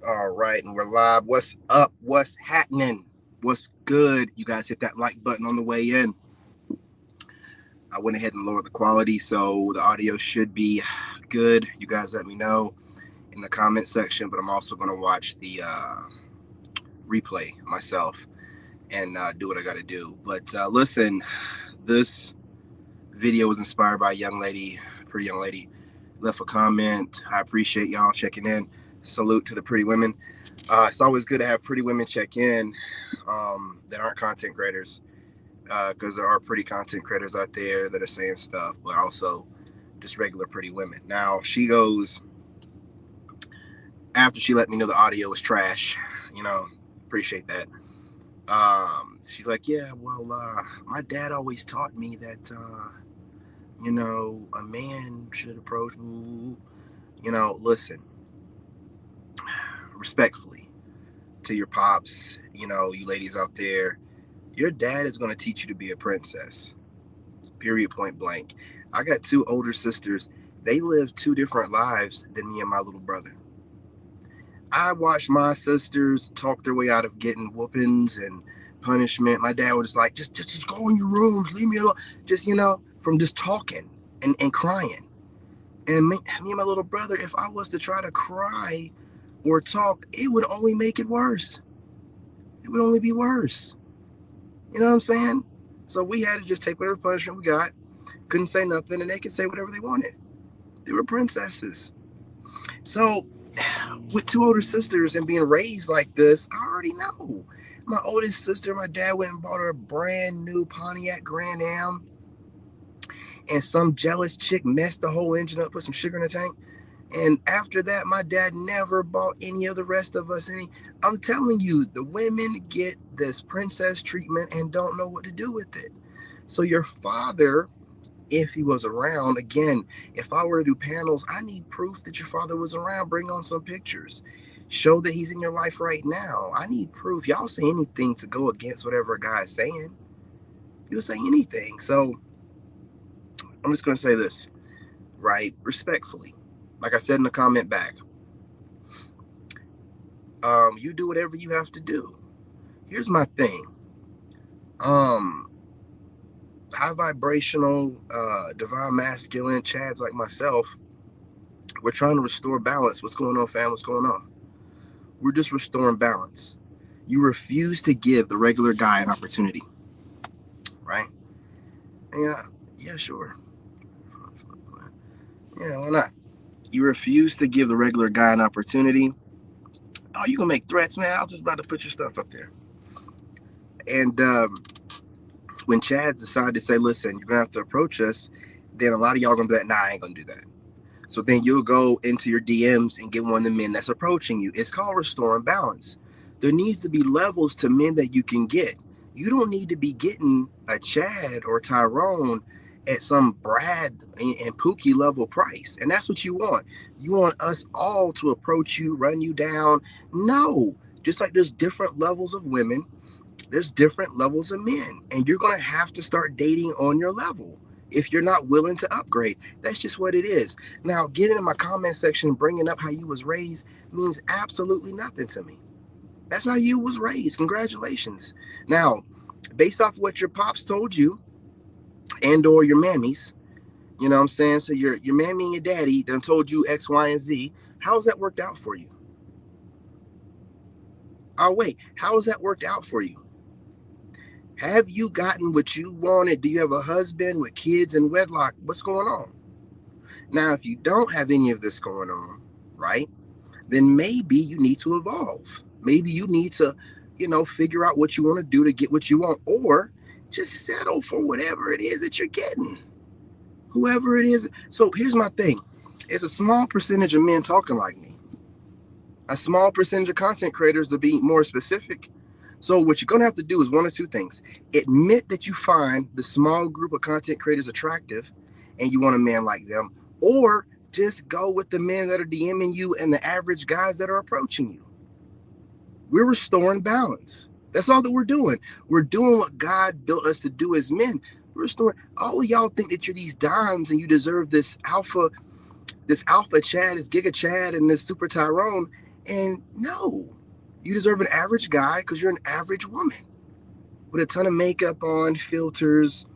All right, and we're live. What's up? What's happening? What's good? You guys hit that like button on the way in. I went ahead and lowered the quality, so the audio should be good. You guys let me know in the comment section, but I'm also going to watch the replay myself and do what I got to do. But listen, this video was inspired by a young lady, pretty young lady, left a comment. I appreciate y'all checking in. Salute to the pretty women. It's always good to have pretty women check in that aren't content creators, because there are pretty content creators out there that are saying stuff, but also just regular pretty women. Now, she goes, after she let me know the audio was trash, you know, appreciate that. She's like, yeah, well, my dad always taught me that, a man should approach, listen, respectfully to your pops, you ladies out there, your dad is going to teach you to be a princess. Period, point blank. I got two older sisters. They live two different lives than me and my little brother. I watched my sisters talk their way out of getting whoopings and punishment. My dad was just like, just go in your rooms, leave me alone. Just, from just talking and crying. And me and my little brother, if I was to try to cry or talk, it would only make it worse. It would only be worse. You know what I'm saying? So we had to just take whatever punishment we got. Couldn't say nothing, and they could say whatever they wanted. They were princesses. So, with two older sisters and being raised like this, I already know. My oldest sister, my dad went and bought her a brand new Pontiac Grand Am, and some jealous chick messed the whole engine up, put some sugar in the tank. And after that, my dad never bought any of the rest of us any. I'm telling you, the women get this princess treatment and don't know what to do with it. So your father, if he was around, again, if I were to do panels, I need proof that your father was around. Bring on some pictures. Show that he's in your life right now. I need proof. Y'all say anything to go against whatever a guy is saying. He was saying anything. So I'm just going to say this, right? Respectfully. Like I said in the comment back, you do whatever you have to do. Here's my thing. High vibrational, divine masculine Chads like myself, we're trying to restore balance. What's going on, fam? What's going on? We're just restoring balance. You refuse to give the regular guy an opportunity, right? Yeah, sure. Yeah, why not? You refuse to give the regular guy an opportunity. Oh, you gonna make threats, man? I was just about to put your stuff up there. And when Chad decided to say, listen, you're gonna have to approach us, then a lot of y'all gonna be like, nah, I ain't gonna do that. So then you'll go into your DMs and get one of the men that's approaching you. It's called restoring balance. There needs to be levels to men that you can get. You don't need to be getting a Chad or Tyrone at some Brad and Pookie level price. And that's what you want. You want us all to approach you, run you down. No. Just like there's different levels of women, there's different levels of men. And you're going to have to start dating on your level if you're not willing to upgrade. That's just what it is. Now, getting in my comment section and bringing up how you was raised means absolutely nothing to me. That's how you was raised. Congratulations. Now, based off what your pops told you and or your mammies, you know what I'm saying? So your mammy and your daddy done told you X, Y, and Z. How's that worked out for you? Oh, wait. How has that worked out for you? Have you gotten what you wanted? Do you have a husband with kids in wedlock? What's going on? Now, if you don't have any of this going on, right, then maybe you need to evolve. Maybe you need to, figure out what you want to do to get what you want, or just settle for whatever it is that you're getting, whoever it is. So here's my thing. It's a small percentage of men talking like me, a small percentage of content creators, to be more specific. So what you're going to have to do is one or two things. Admit that you find the small group of content creators attractive and you want a man like them, or just go with the men that are DMing you and the average guys that are approaching you. We're restoring balance. That's all that we're doing. We're doing what God built us to do as men. We're restoring. All of y'all think that you're these dimes and you deserve this alpha Chad, this Giga Chad, and this Super Tyrone. And no, you deserve an average guy because you're an average woman with a ton of makeup on, filters,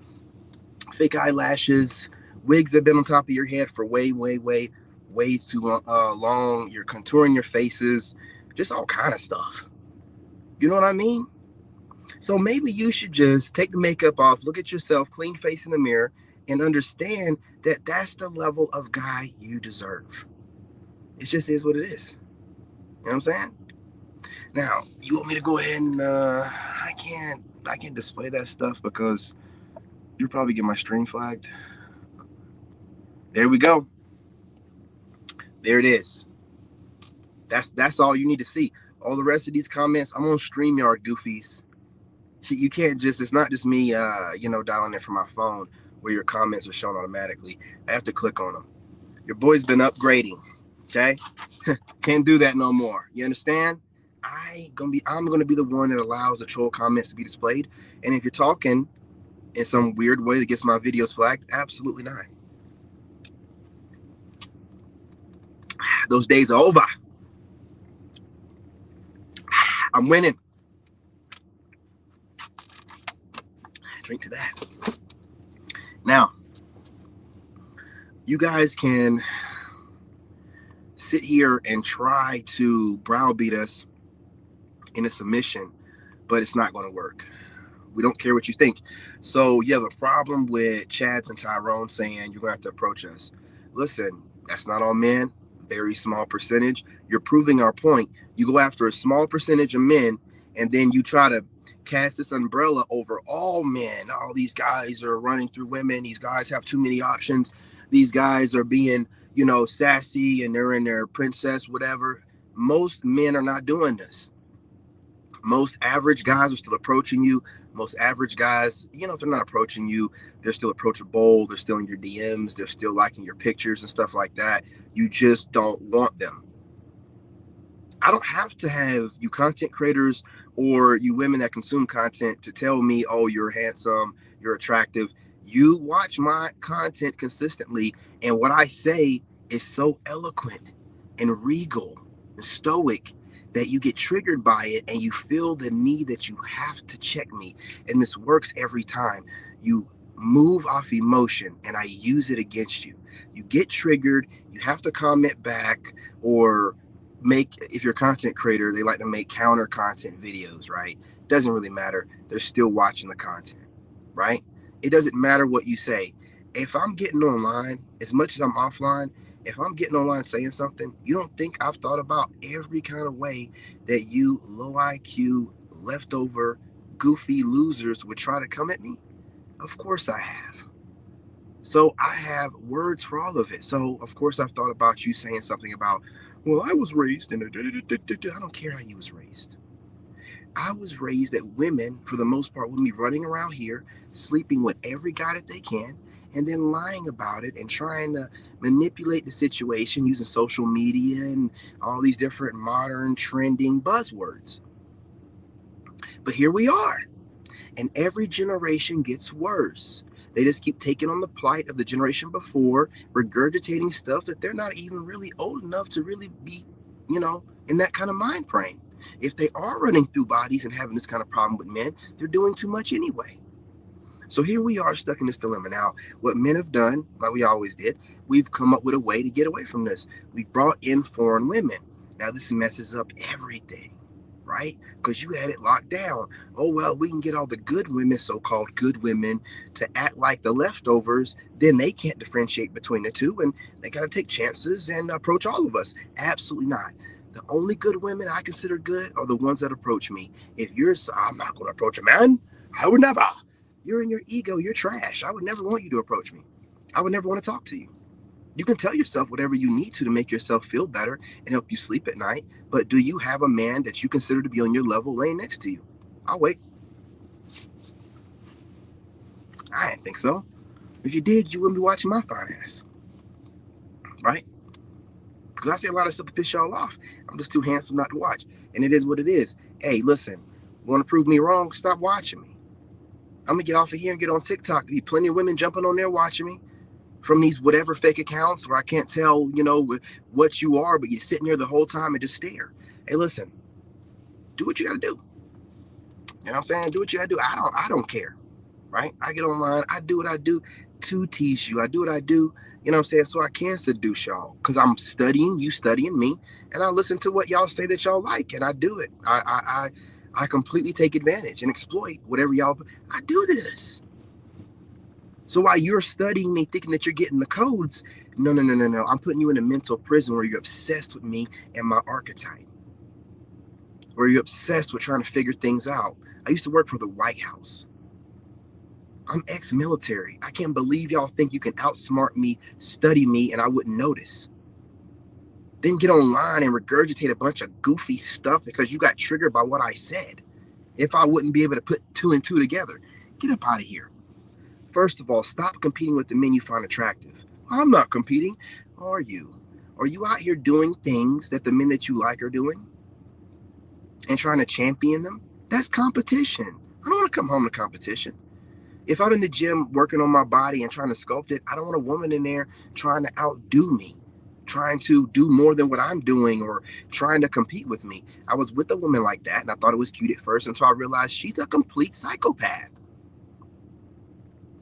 fake eyelashes, wigs that have been on top of your head for way too long. You're contouring your faces, just all kind of stuff. You know what I mean? So maybe you should just take the makeup off, look at yourself, clean face in the mirror, and understand that that's the level of guy you deserve. It just is what it is. You know what I'm saying? Now, you want me to go ahead and I can't display that stuff because you'll probably get my stream flagged. There we go. There it is. That's all you need to see. All the rest of these comments, I'm on StreamYard, goofies. You can't just, it's not just me dialing in from my phone where your comments are shown automatically. I have to click on them. Your boy's been upgrading. Okay? Can't do that no more. You understand? I'm gonna be the one that allows the troll comments to be displayed. And if you're talking in some weird way that gets my videos flagged, absolutely not. Those days are over. I'm winning. Drink to that. Now, you guys can sit here and try to browbeat us in a submission, but it's not going to work. We don't care what you think. So you have a problem with Chads and Tyrone saying you're going to have to approach us. Listen, that's not all men. Very small percentage. You're proving our point. You go after a small percentage of men, and then you try to cast this umbrella over all men. All these guys are running through women. These guys have too many options. These guys are being, sassy, and they're in their princess, whatever. Most men are not doing this. Most average guys are still approaching you. Most average guys, if they're not approaching you, they're still approachable. They're still in your DMs. They're still liking your pictures and stuff like that. You just don't want them. I don't have to have you content creators or you women that consume content to tell me, oh, you're handsome, you're attractive. You watch my content consistently, and what I say is so eloquent and regal and stoic that you get triggered by it and you feel the need that you have to check me. And this works every time. You move off emotion and I use it against you. You get triggered, you have to comment back or if you're a content creator, they like to make counter content videos, right? Doesn't really matter. They're still watching the content, right? It doesn't matter what you say. If I'm getting online, as much as I'm offline, if I'm getting online saying something, you don't think I've thought about every kind of way that you low IQ, leftover, goofy losers would try to come at me? Of course I have. So I have words for all of it. So of course I've thought about you saying something about, well, I was raised in I don't care how you was raised. I was raised that women, for the most part, would be running around here, sleeping with every guy that they can, and then lying about it and trying to manipulate the situation using social media and all these different modern trending buzzwords. But here we are. And every generation gets worse. They just keep taking on the plight of the generation before, regurgitating stuff that they're not even really old enough to really be, in that kind of mind frame. If they are running through bodies and having this kind of problem with men, they're doing too much anyway. So here we are stuck in this dilemma. Now, what men have done, like we always did, we've come up with a way to get away from this. We've brought in foreign women. Now, this messes up everything. Right? Because you had it locked down. Oh, well, we can get all the good women, so-called good women, to act like the leftovers. Then they can't differentiate between the two, and they got to take chances and approach all of us. Absolutely not. The only good women I consider good are the ones that approach me. If I'm not going to approach a man. I would never. You're in your ego. You're trash. I would never want you to approach me. I would never want to talk to you. You can tell yourself whatever you need to make yourself feel better and help you sleep at night. But do you have a man that you consider to be on your level laying next to you? I'll wait. I didn't think so. If you did, you wouldn't be watching my fine ass. Right? Because I say a lot of stuff to piss y'all off. I'm just too handsome not to watch. And it is what it is. Hey, listen, want to prove me wrong? Stop watching me. I'm going to get off of here and get on TikTok. There'll be plenty of women jumping on there watching me. from these whatever fake accounts where I can't tell, what you are, but you're sitting there the whole time and just stare. Hey, listen, do what you got to do. You know what I'm saying? Do what you got to do. I don't care, right? I get online. I do what I do to tease you. I do what I do, so I can seduce y'all because I'm studying, you studying me, and I listen to what y'all say that y'all like, and I do it. I completely take advantage and exploit whatever y'all. I do this. So while you're studying me, thinking that you're getting the codes, no, no, no, no, no. I'm putting you in a mental prison where you're obsessed with me and my archetype, where you're obsessed with trying to figure things out. I used to work for the White House. I'm ex-military. I can't believe y'all think you can outsmart me, study me, and I wouldn't notice. Then get online and regurgitate a bunch of goofy stuff because you got triggered by what I said. If I wouldn't be able to put two and two together, get up out of here. First of all, stop competing with the men you find attractive. I'm not competing. Are you? Are you out here doing things that the men that you like are doing and trying to champion them? That's competition. I don't want to come home to competition. If I'm in the gym working on my body and trying to sculpt it, I don't want a woman in there trying to outdo me, trying to do more than what I'm doing or trying to compete with me. I was with a woman like that and I thought it was cute at first until I realized she's a complete psychopath.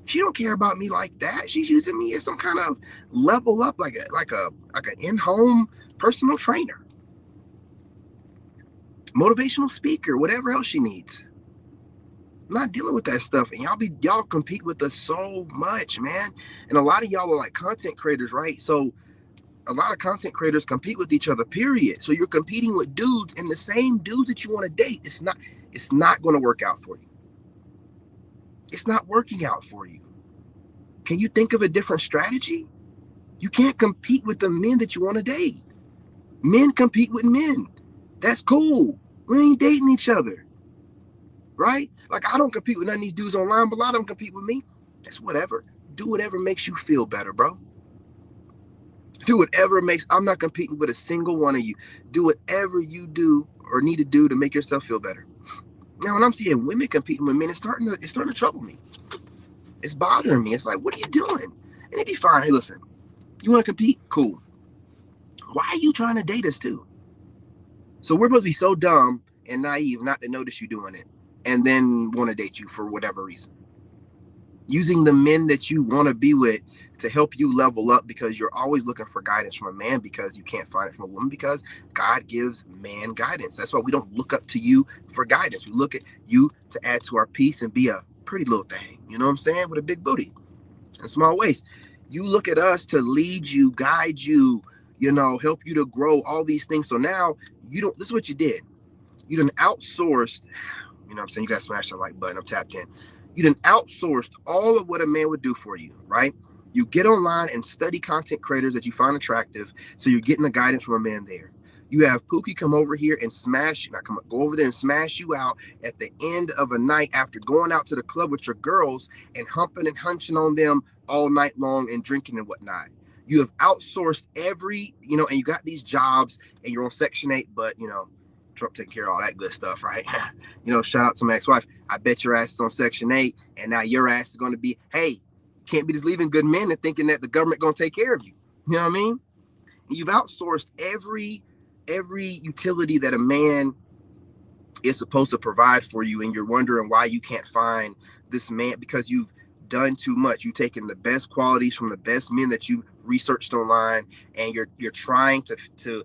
She don't care about me like that. She's using me as some kind of level up, like an in-home personal trainer, motivational speaker, whatever else she needs. I'm not dealing with that stuff. And y'all compete with us so much, man. And a lot of y'all are like content creators, right? So a lot of content creators compete with each other, period. So you're competing with dudes, and the same dudes that you want to date. It's not going to work out for you. It's not working out for you. Can you think of a different strategy? You can't compete with the men that you want to date. Men compete with men. That's cool. We ain't dating each other, right? Like, I don't compete with none of these dudes online, but a lot of them compete with me. That's whatever. Do whatever makes you feel better, bro. Do whatever makes. I'm not competing with a single one of you. Do whatever you do or need to do to make yourself feel better. Now, when I'm seeing women competing with men, it's starting to trouble me. It's bothering me. It's like, what are you doing? And it'd be fine. Hey, listen, you want to compete? Cool. Why are you trying to date us too? So we're supposed to be so dumb and naive not to notice you doing it and then want to date you for whatever reason. Using the men that you want to be with to help you level up because you're always looking for guidance from a man because you can't find it from a woman because God gives man guidance. That's why we don't look up to you for guidance. We look at you to add to our peace and be a pretty little thing, you know what I'm saying, with a big booty and small waist. You look at us to lead you, guide you, help you to grow, all these things. So now this is what you did. You done outsourced, you know what I'm saying? You got to smash that like button. I'm tapped in. You done outsourced all of what a man would do for you, right? You get online and study content creators that you find attractive. So you're getting the guidance from a man there. You have Pookie come over here and go over there and smash you out at the end of a night after going out to the club with your girls and humping and hunching on them all night long and drinking and whatnot. You have outsourced every, and you got these jobs and you're on Section 8, but, Trump taking care of all that good stuff, right? Shout out to my ex-wife. I bet your ass is on Section 8, and now your ass is going to be, hey, can't be just leaving good men and thinking that the government going to take care of you. You know what I mean? You've outsourced every utility that a man is supposed to provide for you, and you're wondering why you can't find this man because you've done too much. You've taken the best qualities from the best men that you researched online, and you're trying to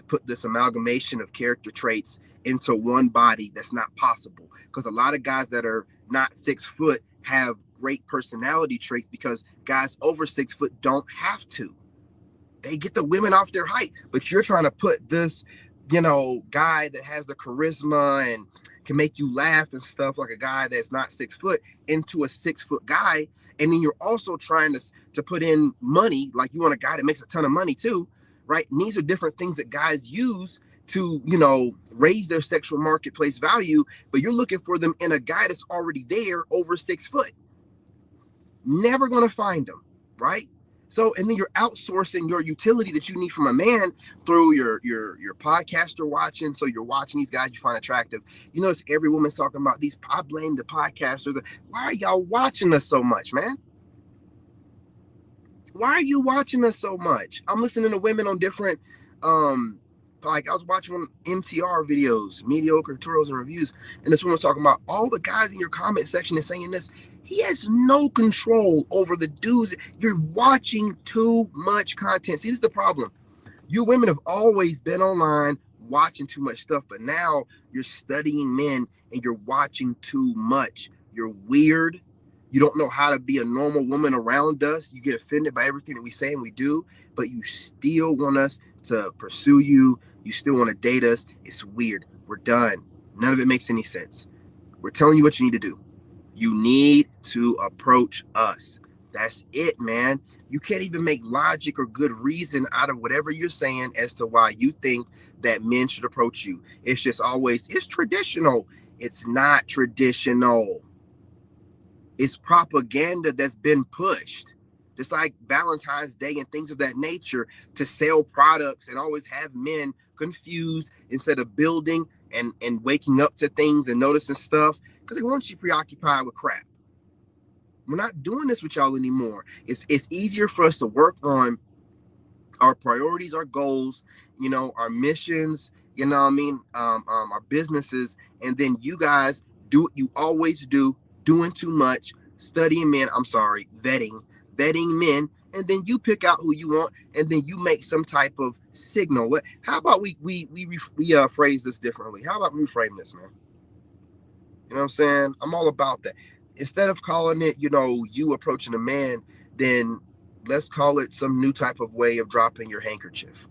put this amalgamation of character traits into one body. That's not possible because a lot of guys that are not 6 foot have great personality traits because guys over 6 foot don't have to. They get the women off their height, but you're trying to put this, guy that has the charisma and can make you laugh and stuff like a guy that's not 6 foot into a 6 foot guy. And then you're also trying to put in money, like you want a guy that makes a ton of money too, right? And these are different things that guys use to, raise their sexual marketplace value, but you're looking for them in a guy that's already there over 6 foot. Never going to find them, right? So, and then you're outsourcing your utility that you need from a man through your podcaster watching. So you're watching these guys you find attractive. You notice every woman's talking about these. I blame the podcasters. Why are y'all watching us so much, man? Why are you watching us so much? I'm listening to women on different, like I was watching one MTR videos, mediocre tutorials and reviews, and this woman was talking about all the guys in your comment section is saying this. He has no control over the dudes. You're watching too much content. See, this is the problem. You women have always been online watching too much stuff, but now you're studying men and you're watching too much. You're weird. You don't know how to be a normal woman around us. You get offended by everything that we say and we do, but you still want us to pursue you. You still want to date us. It's weird. We're done. None of it makes any sense. We're telling you what you need to do. You need to approach us. That's it, man. You can't even make logic or good reason out of whatever you're saying as to why you think that men should approach you. It's just always, it's traditional. It's not traditional. It's propaganda that's been pushed. Just like Valentine's Day and things of that nature to sell products and always have men confused instead of building and waking up to things and noticing stuff because they want you preoccupied with crap. We're not doing this with y'all anymore. It's easier for us to work on our priorities, our goals, our missions, what I mean, our businesses, and then you guys do what you always do, doing too much, studying men. I'm sorry, vetting men, and then you pick out who you want, and then you make some type of signal. How about we phrase this differently? How about we reframe this, man? You know what I'm saying? I'm all about that. Instead of calling it, you approaching a man, then let's call it some new type of way of dropping your handkerchief.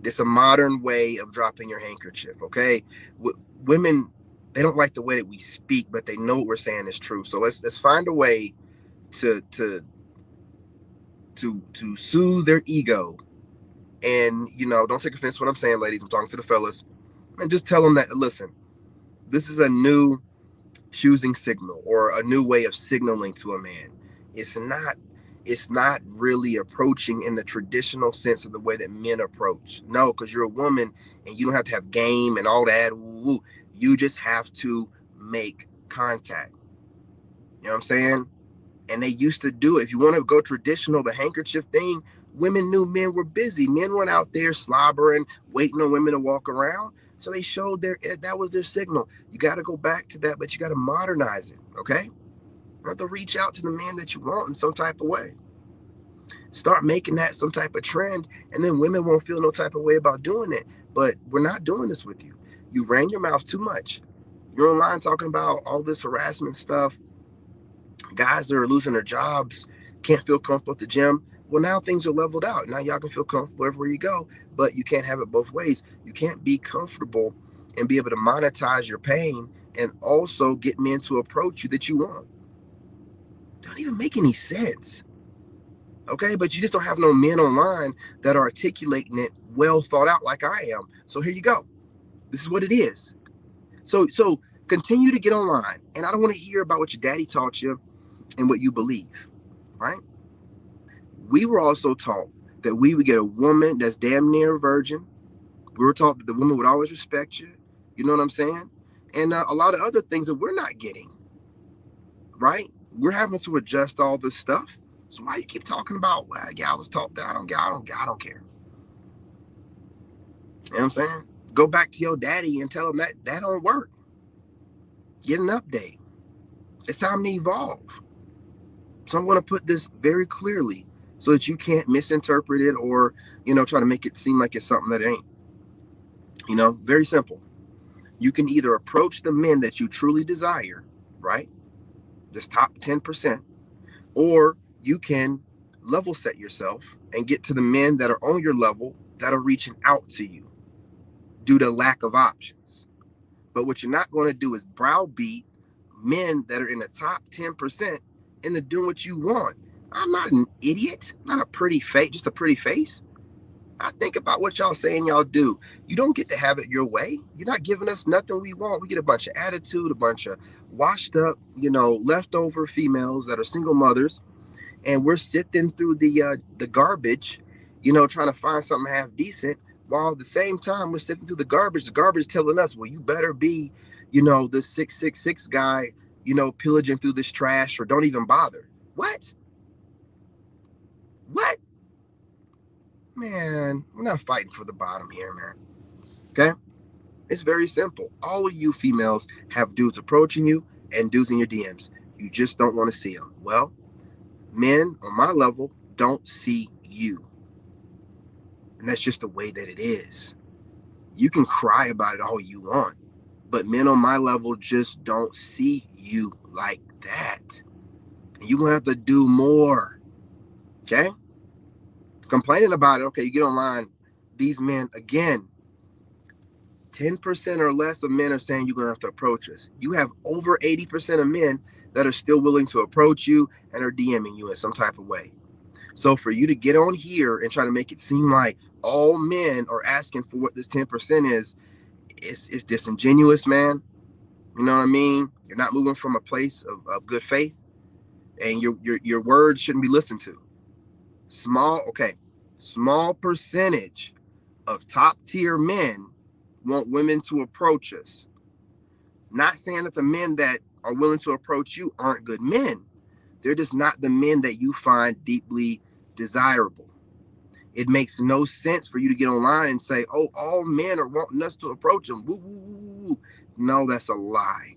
It's a modern way of dropping your handkerchief, okay? Women, they don't like the way that we speak, but they know what we're saying is true. So let's find a way to soothe their ego. And, don't take offense to what I'm saying, ladies. I'm talking to the fellas. And just tell them that, listen, this is a new choosing signal or a new way of signaling to a man. It's not really approaching in the traditional sense of the way that men approach. No, because you're a woman and you don't have to have game and all that. You just have to make contact. You know what I'm saying? And they used to do it. If you want to go traditional, the handkerchief thing, women knew men were busy. Men weren't out there slobbering, waiting on women to walk around. So they showed that was their signal. You got to go back to that, but you got to modernize it, okay? You have to reach out to the man that you want in some type of way. Start making that some type of trend, and then women won't feel no type of way about doing it. But we're not doing this with you. You ran your mouth too much. You're online talking about all this harassment stuff. Guys that are losing their jobs, can't feel comfortable at the gym. Well, now things are leveled out. Now y'all can feel comfortable everywhere you go, but you can't have it both ways. You can't be comfortable and be able to monetize your pain and also get men to approach you that you want. Don't even make any sense. Okay, but you just don't have no men online that are articulating it well thought out like I am. So here you go. This is what it is. So continue to get online. And I don't want to hear about what your daddy taught you and what you believe, right? We were also taught that we would get a woman that's damn near a virgin. We were taught that the woman would always respect you. You know what I'm saying? And a lot of other things that we're not getting, right? We're having to adjust all this stuff. So why you keep talking about, well, yeah, I was taught that. I don't care. You know what I'm saying? Go back to your daddy and tell him that don't work. Get an update. It's time to evolve. So I'm going to put this very clearly so that you can't misinterpret it or, try to make it seem like it's something that it ain't. Very simple. You can either approach the men that you truly desire, right? This top 10%, or you can level set yourself and get to the men that are on your level that are reaching out to you due to lack of options. But what you're not going to do is browbeat men that are in the top 10% into doing what you want. I'm not an idiot, not a pretty face, just a pretty face. I think about what y'all saying y'all do. You don't get to have it your way. You're not giving us nothing we want. We get a bunch of attitude, a bunch of washed up, leftover females that are single mothers, and we're sifting through the garbage, trying to find something half decent. While at the same time we're sifting through the garbage telling us, well, you better be, the 666 guy, pillaging through this trash, or don't even bother. What? Man, we're not fighting for the bottom here, man. Okay? It's very simple. All of you females have dudes approaching you and dudes in your DMs. You just don't want to see them. Well, men on my level don't see you. And that's just the way that it is. You can cry about it all you want, but men on my level just don't see you like that. And you're going to have to do more. Okay? Complaining about it. Okay, you get online. These men, again, 10% or less of men are saying you're going to have to approach us. You have over 80% of men that are still willing to approach you and are DMing you in some type of way. So for you to get on here and try to make it seem like all men are asking for what this 10% is, it's disingenuous, man. You know what I mean? You're not moving from a place of good faith, and your words shouldn't be listened to. Small percentage of top tier men want women to approach us. Not saying that the men that are willing to approach you aren't good men. They're just not the men that you find deeply desirable. It makes no sense for you to get online and say, oh, all men are wanting us to approach them. Woo, woo, woo, woo. No, that's a lie.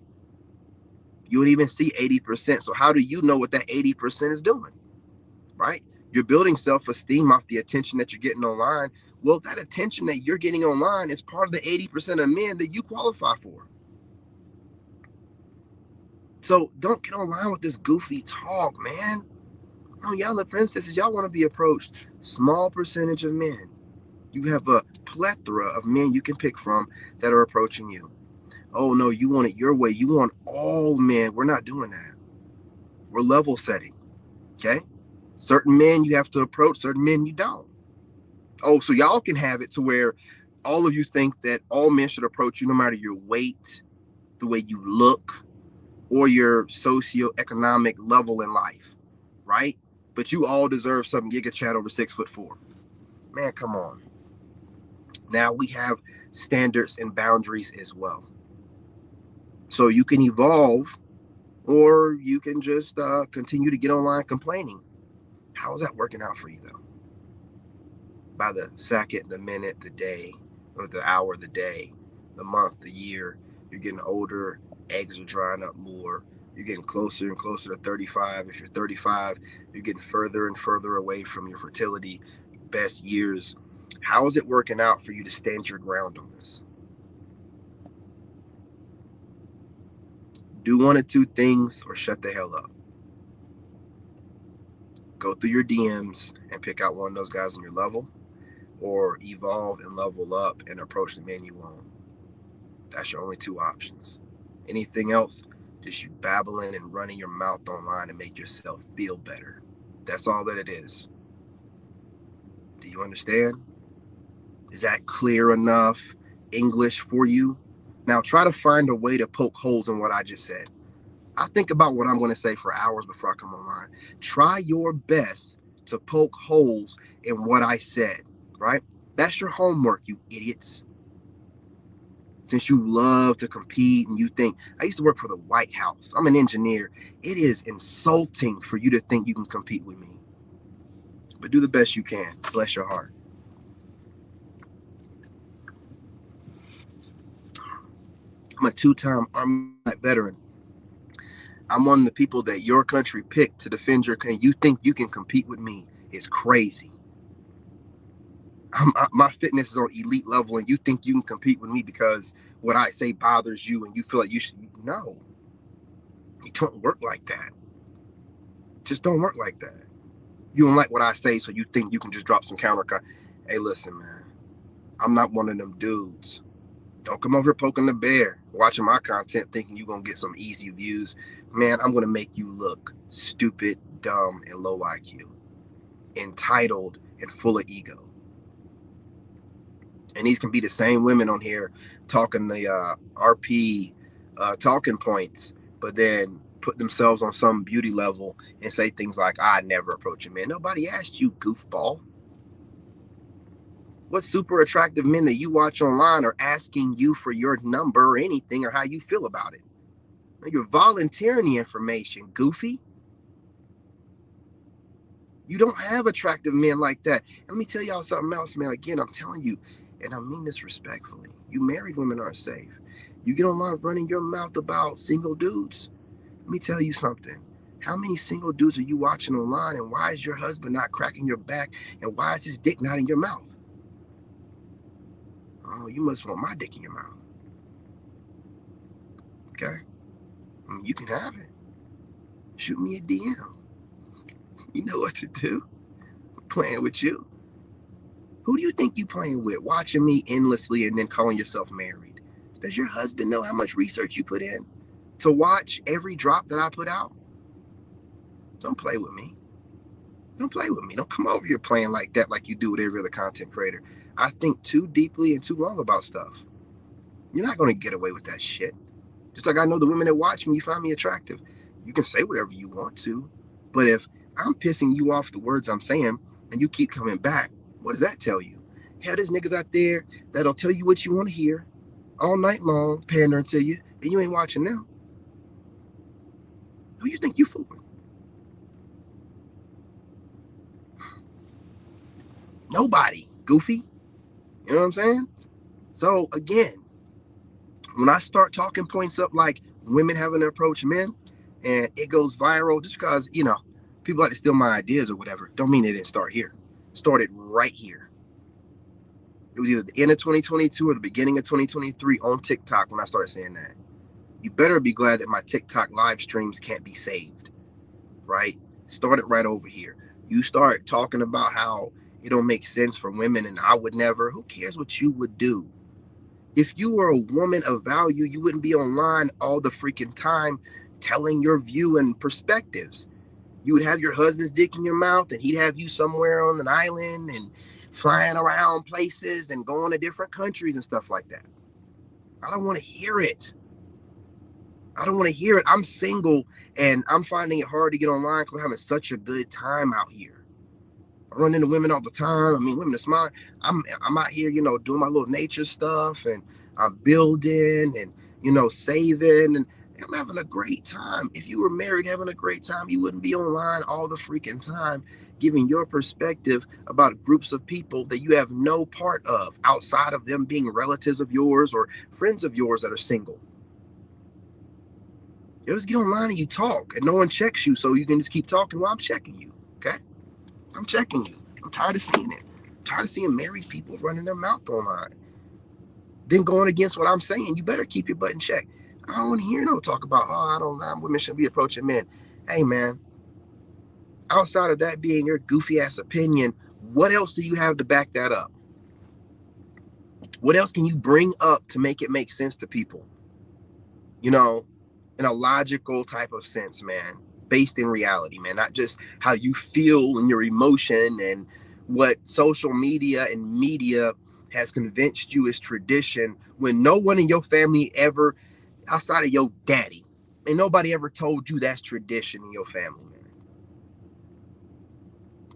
You would even see 80%. So how do you know what that 80% is doing? Right? You're building self-esteem off the attention that you're getting online. Well, that attention that you're getting online is part of the 80% of men that you qualify for. So don't get online with this goofy talk, man. Oh, y'all the princesses, y'all want to be approached. Small percentage of men. You have a plethora of men you can pick from that are approaching you. Oh, no, you want it your way. You want all men. We're not doing that. We're level setting, okay? Certain men you have to approach, certain men you don't. Oh, so y'all can have it to where all of you think that all men should approach you no matter your weight, the way you look, or your socioeconomic level in life, right? But you all deserve some Giga Chad over 6'4". Man, come on. Now we have standards and boundaries as well. So you can evolve, or you can just continue to get online complaining. How is that working out for you, though? By the second, the minute, the day, or the hour, the day, the month, the year, you're getting older, eggs are drying up more. You're getting closer and closer to 35. If you're 35, you're getting further and further away from your fertility best years. How is it working out for you to stand your ground on this? Do one of two things or shut the hell up. Go through your DMs and pick out one of those guys on your level, or evolve and level up and approach the man you want. That's your only two options. Anything else, just you babbling and running your mouth online to make yourself feel better. That's all that it is. Do you understand? Is that clear enough English for you? Now try to find a way to poke holes in what I just said. I think about what I'm going to say for hours before I come online. Try your best to poke holes in what I said, right? That's your homework, you idiots. Since you love to compete and you think, I used to work for the White House, I'm an engineer. It is insulting for you to think you can compete with me. But do the best you can. Bless your heart. I'm a two-time Army veteran. I'm one of the people that your country picked to defend your country. You think you can compete with me? It's crazy. My fitness is on elite level, and you think you can compete with me because what I say bothers you and you feel like you should. No, it don't work like that. Just don't work like that. You don't like what I say, so you think you can just drop some counter. Hey, listen, man, I'm not one of them dudes. Don't come over here poking the bear, watching my content, thinking you're going to get some easy views. Man, I'm going to make you look stupid, dumb, and low IQ, entitled, and full of ego. And these can be the same women on here talking the RP talking points, but then put themselves on some beauty level and say things like, I never approach a man. Nobody asked you, goofball. What super attractive men that you watch online are asking you for your number or anything or how you feel about it? You're volunteering the information, goofy. You don't have attractive men like that. And let me tell y'all something else, man. Again, I'm telling you, and I mean this respectfully. You married women aren't safe. You get online running your mouth about single dudes. Let me tell you something. How many single dudes are you watching online, and why is your husband not cracking your back, and why is his dick not in your mouth? Oh, you must want my dick in your mouth. Okay? I mean, you can have it. Shoot me a DM. You know what to do. I'm playing with you. Who do you think you playing with, watching me endlessly and then calling yourself married? Does your husband know how much research you put in to watch every drop that I put out? Don't play with me. Don't play with me. Don't come over here playing like that like you do with every other content creator. I think too deeply and too long about stuff. You're not going to get away with that shit. Just like I know the women that watch me, you find me attractive. You can say whatever you want to. But if I'm pissing you off the words I'm saying and you keep coming back, what does that tell you? Hell, there's niggas out there that'll tell you what you want to hear all night long, pandering to you, and you ain't watching them. Who you think you fooling? Nobody, goofy. You know what I'm saying? So again, when I start talking points up like women having to approach men and it goes viral just because, people like to steal my ideas or whatever, don't mean it didn't start here. It started right here. It was either the end of 2022 or the beginning of 2023 on TikTok when I started saying that. You better be glad that my TikTok live streams can't be saved, right? Started right over here. You start talking about how it don't make sense for women and I would never. Who cares what you would do? If you were a woman of value, you wouldn't be online all the freaking time telling your view and perspectives. You would have your husband's dick in your mouth and he'd have you somewhere on an island and flying around places and going to different countries and stuff like that. I don't want to hear it. I don't want to hear it. I'm single and I'm finding it hard to get online because I'm having such a good time out here. I run into women all the time. I mean, women are smart. I'm out here, doing my little nature stuff and I'm building and, saving and I'm having a great time. If you were married having a great time, you wouldn't be online all the freaking time giving your perspective about groups of people that you have no part of outside of them being relatives of yours or friends of yours that are single. You just get online and you talk and no one checks you, so you can just keep talking while I'm checking you. Okay? I'm checking you. I'm tired of seeing it. I'm tired of seeing married people running their mouth online. Then going against what I'm saying, you better keep your butt in check. I don't want to hear no talk about, I don't know, women shouldn't be approaching men. Hey, man, outside of that being your goofy ass opinion, what else do you have to back that up? What else can you bring up to make it make sense to people? In a logical type of sense, man, based in reality, man, not just how you feel and your emotion and what social media and media has convinced you is tradition when no one in your family ever, outside of your daddy, and nobody ever told you that's tradition in your family, man.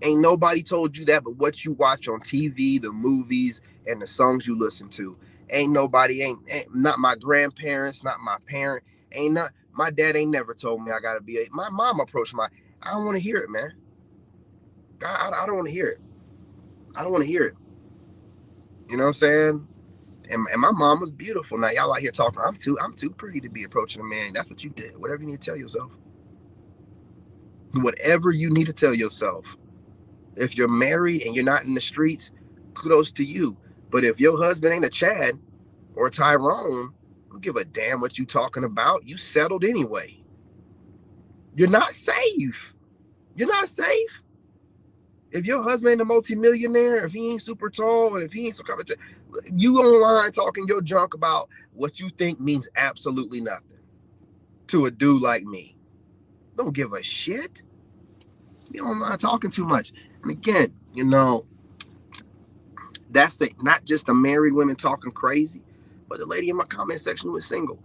Ain't nobody told you that but what you watch on TV, the movies, and the songs you listen to. Ain't nobody, ain't not my grandparents, not my parent, ain't not my dad ain't never told me I gotta be my mom approached I don't want to hear it, man. I don't want to hear it. I don't want to hear it. You know what I'm saying? And my mom was beautiful. Now y'all out here talking, I'm too pretty to be approaching a man. That's what you did. Whatever you need to tell yourself. Whatever you need to tell yourself. If you're married and you're not in the streets, kudos to you. But if your husband ain't a Chad or a Tyrone, don't give a damn what you talking about. You settled anyway. You're not safe. You're not safe. If your husband ain't a multimillionaire, if he ain't super tall, and if he ain't so covered, you online talking your junk about what you think means absolutely nothing to a dude like me. Don't give a shit. You online talking too much. And again, that's not just the married women talking crazy, but the lady in my comment section was single.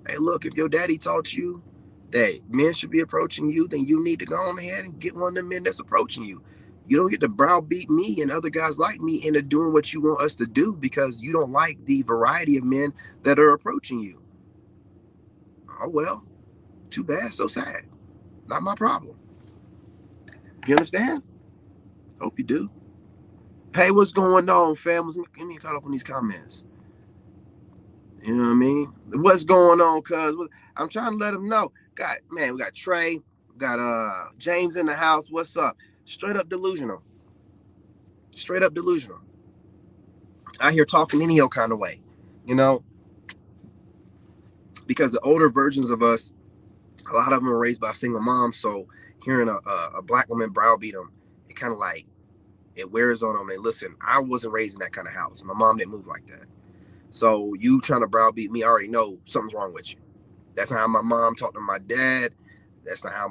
Hey, look, if your daddy taught you that men should be approaching you, then you need to go on ahead and get one of the men that's approaching you. You don't get to browbeat me and other guys like me into doing what you want us to do because you don't like the variety of men that are approaching you. Oh, well, too bad, so sad. Not my problem. You understand? Hope you do. Hey, what's going on, fam? Get me caught up on these comments. You know what I mean? What's going on, cuz? I'm trying to let them know. We got Trey, got James in the house. What's up? Straight up delusional. Straight up delusional. Out here talking any old kind of way. You know, because the older versions of us, a lot of them are raised by single moms. So hearing a black woman browbeat them, it kind of like it wears on them. And listen, I wasn't raised in that kind of house. My mom didn't move like that. So you trying to browbeat me, I already know something's wrong with you. That's not how my mom talked to my dad. That's not how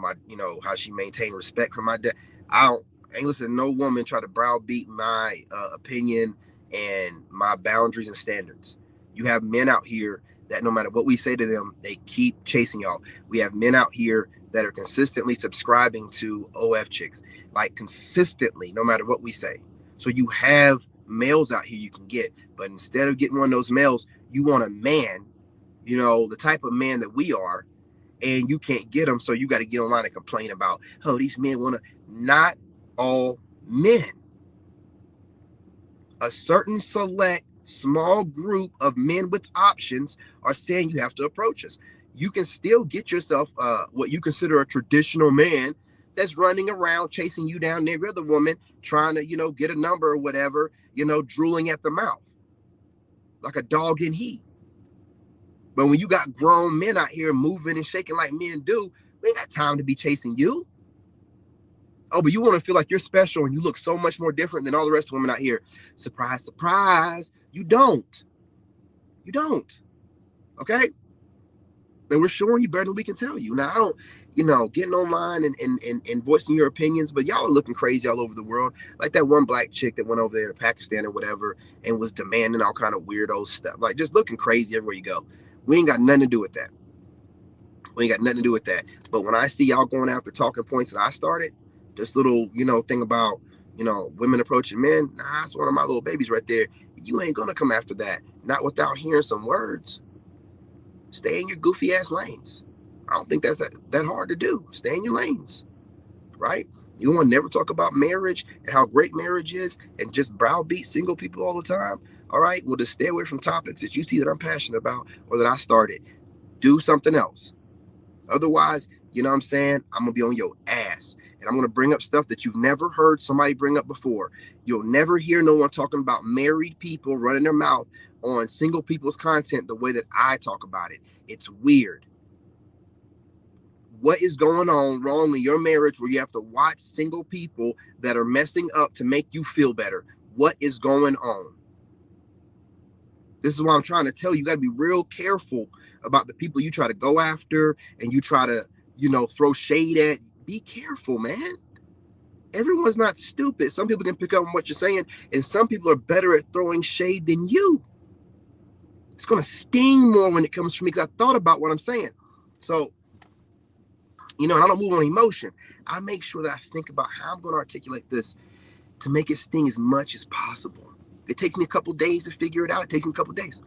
how she maintained respect for my dad. I ain't listen to no woman try to browbeat my opinion and my boundaries and standards. You have men out here that no matter what we say to them, they keep chasing y'all. We have men out here that are consistently subscribing to OF chicks, like consistently, no matter what we say. So you have males out here you can get, but instead of getting one of those males, you want a man, the type of man that we are, and you can't get them, so you got to get online and complain about, oh, these men want to. Not all men. A certain select small group of men with options are saying you have to approach us. You can still get yourself what you consider a traditional man that's running around chasing you down every other woman, trying to, get a number or whatever, drooling at the mouth like a dog in heat. But when you got grown men out here moving and shaking like men do, we ain't got time to be chasing you. Oh, but you want to feel like you're special and you look so much more different than all the rest of women out here. Surprise, surprise. You don't. You don't. Okay? And we're showing you better than we can tell you. Now, I don't, getting online and voicing your opinions, but y'all are looking crazy all over the world. Like that one black chick that went over there to Pakistan or whatever and was demanding all kind of weirdo stuff. Like just looking crazy everywhere you go. We ain't got nothing to do with that. We ain't got nothing to do with that. But when I see y'all going after talking points that I started, this little, thing about, women approaching men, nah, that's one of my little babies right there. You ain't gonna come after that. Not without hearing some words. Stay in your goofy ass lanes. I don't think that's that hard to do. Stay in your lanes, right? You want to never talk about marriage and how great marriage is and just browbeat single people all the time. All right, well, just stay away from topics that you see that I'm passionate about or that I started. Do something else. Otherwise, you know what I'm saying? I'm going to be on your ass. And I'm going to bring up stuff that you've never heard somebody bring up before. You'll never hear no one talking about married people running their mouth on single people's content the way that I talk about it. It's weird. What is going on wrong in your marriage where you have to watch single people that are messing up to make you feel better? What is going on? This is why I'm trying to tell you, you got to be real careful about the people you try to go after and you try to, throw shade at. Be careful, man. Everyone's not stupid. Some people can pick up on what you're saying, and some people are better at throwing shade than you. It's going to sting more when it comes from me because I thought about what I'm saying. So, and I don't move on emotion. I make sure that I think about how I'm going to articulate this to make it sting as much as possible. If it takes me a couple days to figure it out, it takes me a couple days.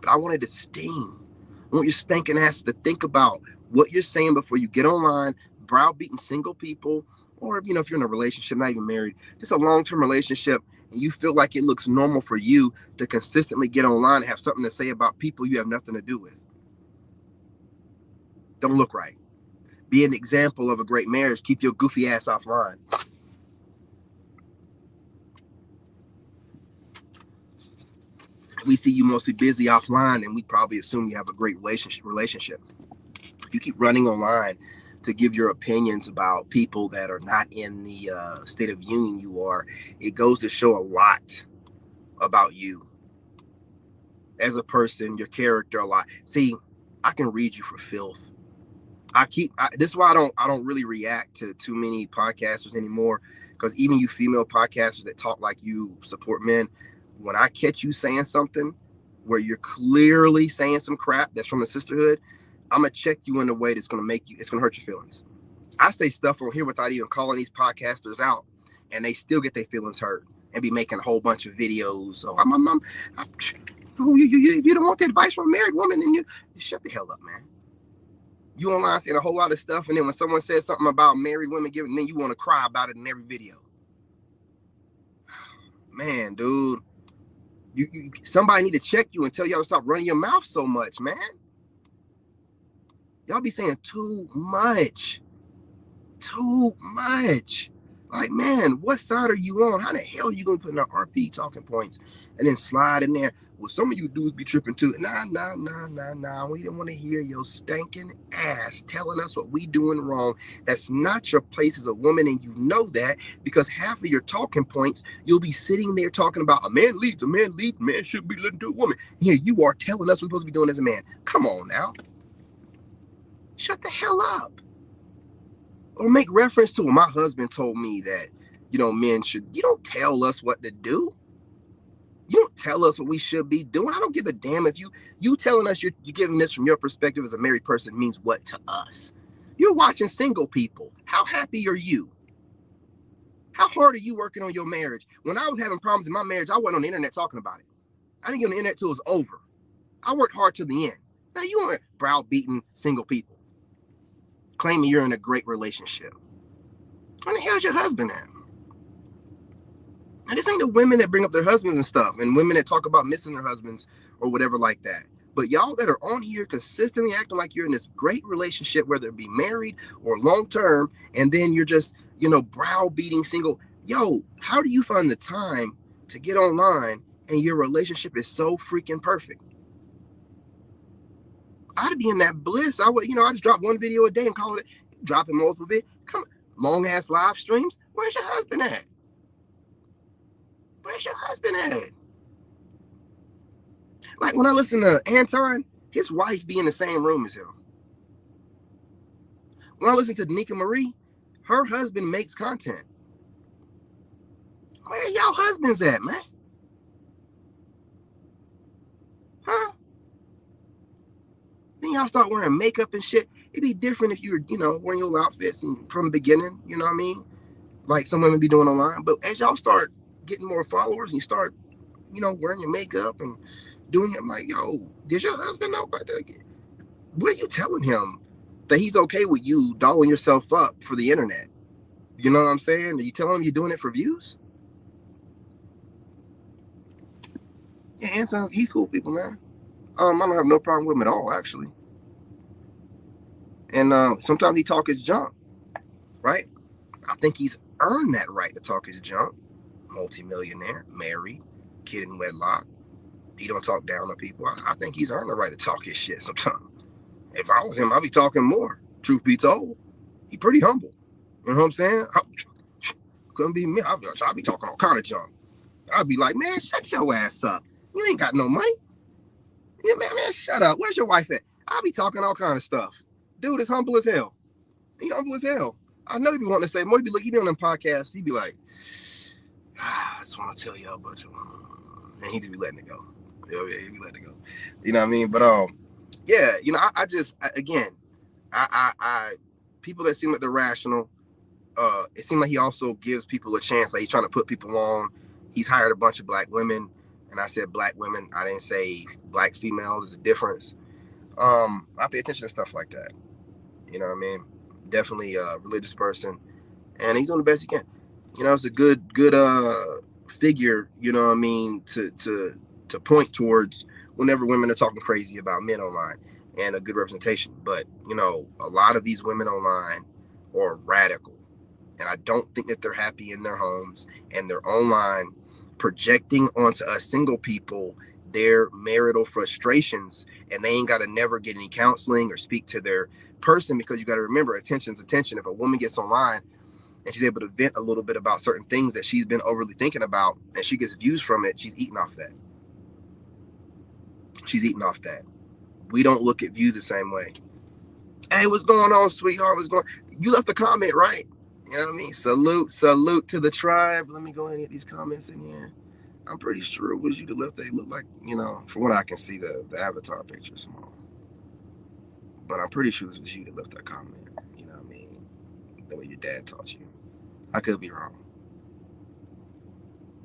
But I wanted to sting. I want your stinking ass to think about what you're saying before you get online, browbeating single people, or, if you're in a relationship, not even married, just a long-term relationship, and you feel like it looks normal for you to consistently get online and have something to say about people you have nothing to do with. Don't look right. Be an example of a great marriage. Keep your goofy ass offline. We see you mostly busy offline, and we probably assume you have a great relationship. You keep running online to give your opinions about people that are not in the state of union you are. It goes to show a lot about you as a person, your character a lot. See, I can read you for filth. This is why I don't really react to too many podcasters anymore, because even you female podcasters that talk like you support men, when I catch you saying something where you're clearly saying some crap that's from the sisterhood, I'm gonna check you in a way that's it's gonna hurt your feelings. I say stuff on here without even calling these podcasters out, and they still get their feelings hurt and be making a whole bunch of videos. So if you don't want the advice from a married woman, then you shut the hell up, man. You online saying a whole lot of stuff, and then when someone says something about married women giving, then you want to cry about it in every video. man, dude, somebody need to check you and tell y'all to stop running your mouth so much, man. Y'all be saying too much. Too much. Like, man, what side are you on? How the hell are you gonna put in our RP talking points and then slide in there? Well, some of you dudes be tripping too. Nah. We didn't want to hear your stinking ass telling us what we doing wrong. That's not your place as a woman, and you know that because half of your talking points, you'll be sitting there talking about a man leads, a man should be listening to a woman. Here you are telling us we're supposed to be doing as a man. Come on now. Shut the hell up. Or make reference to what my husband told me that, men should. You don't tell us what to do. You don't tell us what we should be doing. I don't give a damn if you telling us you're giving this from your perspective as a married person means what to us. You're watching single people. How happy are you? How hard are you working on your marriage? When I was having problems in my marriage, I wasn't on the internet talking about it. I didn't get on the internet till it was over. I worked hard to the end. Now you aren't browbeating single people, claiming you're in a great relationship. Where the hell's your husband at? Now, this ain't the women that bring up their husbands and stuff, and women that talk about missing their husbands or whatever like that. But y'all that are on here consistently acting like you're in this great relationship, whether it be married or long term, and then you're just, browbeating single. Yo, how do you find the time to get online and your relationship is so freaking perfect? I'd be in that bliss. I would, I just drop one video a day and call it dropping multiple videos. Come on, long ass live streams. Where's your husband at? Where's your husband at? Like when I listen to Anton, his wife be in the same room as him. When I listen to Nika Marie, her husband makes content. Where y'all husbands at, man? Huh? Then y'all start wearing makeup and shit. It'd be different if you were, wearing your outfits and from the beginning, you know what I mean? Like some women be doing online. But as y'all start getting more followers and you start, wearing your makeup and doing it, I'm like, yo, did your husband know about that? What are you telling him? That he's okay with you dolling yourself up for the internet? You know what I'm saying? Are you telling him you're doing it for views? Yeah, Anton's, he's cool people, man. I don't have no problem with him at all, actually. And sometimes he talk his junk, right? I think he's earned that right to talk his junk. Multi-millionaire, married, kid in wedlock. He don't talk down to people. I think he's earned the right to talk his shit sometimes. If I was him, I'd be talking more. Truth be told, he pretty humble. You know what I'm saying? Couldn't be me. I'd be talking all kind of junk. I'd be like, man, shut your ass up. You ain't got no money. Yeah, man, shut up. Where's your wife at? I'll be talking all kind of stuff. Dude is humble as hell. He humble as hell. I know he be wanting to say more. He be on them podcasts. He'd be like, I just want to tell y'all about you. And he'd be letting it go. Yeah, he'd be letting it go. You know what I mean? But yeah, I people that seem like they're rational. It seemed like he also gives people a chance. Like he's trying to put people on. He's hired a bunch of black women, and I said black women. I didn't say black females. There's a difference. I pay attention to stuff like that. You know what I mean? Definitely a religious person, and he's doing the best he can. It's a good figure. You know what I mean? To point towards whenever women are talking crazy about men online, and a good representation. But a lot of these women online are radical. And I don't think that they're happy in their homes, and they're online projecting onto us single people their marital frustrations, and they ain't got to never get any counseling or speak to their person, because you got to remember, attention's attention. If a woman gets online and she's able to vent a little bit about certain things that she's been overly thinking about, and she gets views from it, she's eating off that. We don't look at views the same way. Hey, what's going on, sweetheart? You left a comment, right? You know what I mean? Salute to the tribe. Let me go ahead and get these comments in here. I'm pretty sure it was you that left. They look like, from what I can see, the avatar picture is small. But I'm pretty sure this was you that left that comment. You know what I mean? The way your dad taught you. I could be wrong.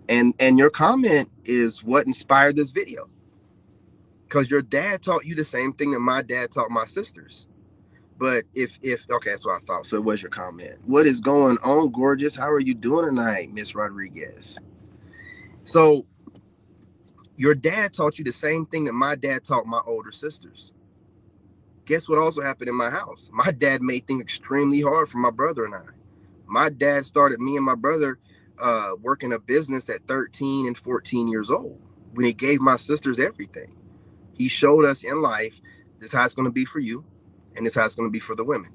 And your comment is what inspired this video. Because your dad taught you the same thing that my dad taught my sisters. But if okay, that's what I thought. So it was your comment. What is going on, gorgeous? How are you doing tonight, Miss Rodriguez? So your dad taught you the same thing that my dad taught my older sisters. Guess what also happened in my house? My dad made things extremely hard for my brother and I. My dad started me and my brother working a business at 13 and 14 years old when he gave my sisters everything. He showed us in life, this is how it's going to be for you, and this is how it's going to be for the women.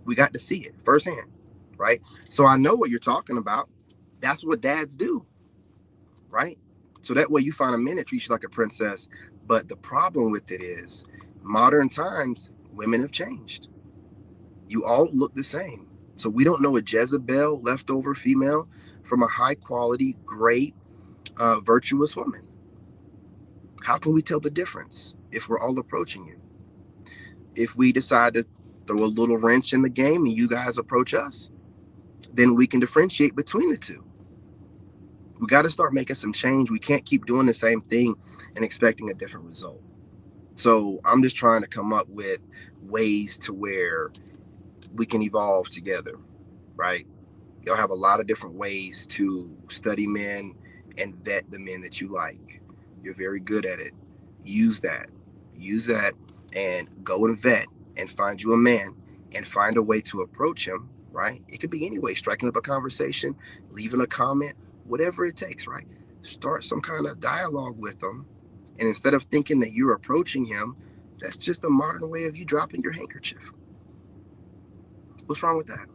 We got to see it firsthand, right? So I know what you're talking about. That's what dads do, right? So that way you find a man that treats you like a princess. But the problem with it is, modern times, women have changed. You all look the same. So we don't know a Jezebel leftover female from a high quality, great, virtuous woman. How can we tell the difference if we're all approaching you? If we decide to throw a little wrench in the game and you guys approach us, then we can differentiate between the two. We got to start making some change. We can't keep doing the same thing and expecting a different result. So I'm just trying to come up with ways to where we can evolve together, right? Y'all have a lot of different ways to study men and vet the men that you like. You're very good at it. Use that. Use that and go and vet and find you a man and find a way to approach him, right? It could be any way, striking up a conversation, leaving a comment, whatever it takes, right? Start some kind of dialogue with them. And instead of thinking that you're approaching him, that's just a modern way of you dropping your handkerchief. What's wrong with that?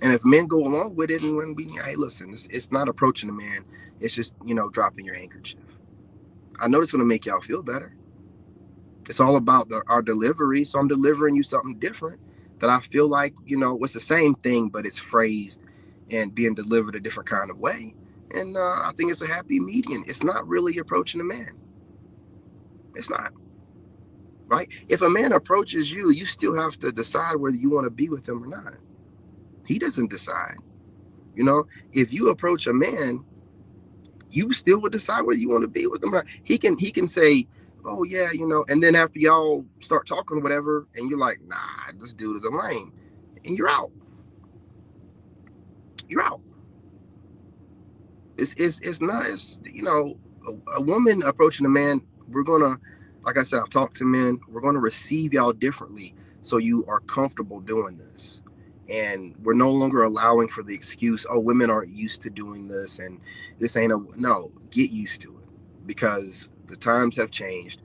And if men go along with it and when we, hey, listen, it's not approaching a man. It's just, dropping your handkerchief. I know it's going to make y'all feel better. It's all about our delivery. So I'm delivering you something different that I feel like, it's the same thing, but it's phrased and being delivered a different kind of way. And I think it's a happy median. It's not really approaching a man. It's not. Right? If a man approaches you, you still have to decide whether you want to be with him or not. He doesn't decide. If you approach a man, you still would decide whether you want to be with him or not. He can say, oh yeah, and then after y'all start talking or whatever, and you're like, nah, this dude is a lame, and you're out. You're out. It's not. A woman approaching a man. We're gonna, like I said, I've talked to men. We're gonna receive y'all differently, so you are comfortable doing this. And we're no longer allowing for the excuse, oh, women aren't used to doing this and this ain't no, get used to it because the times have changed,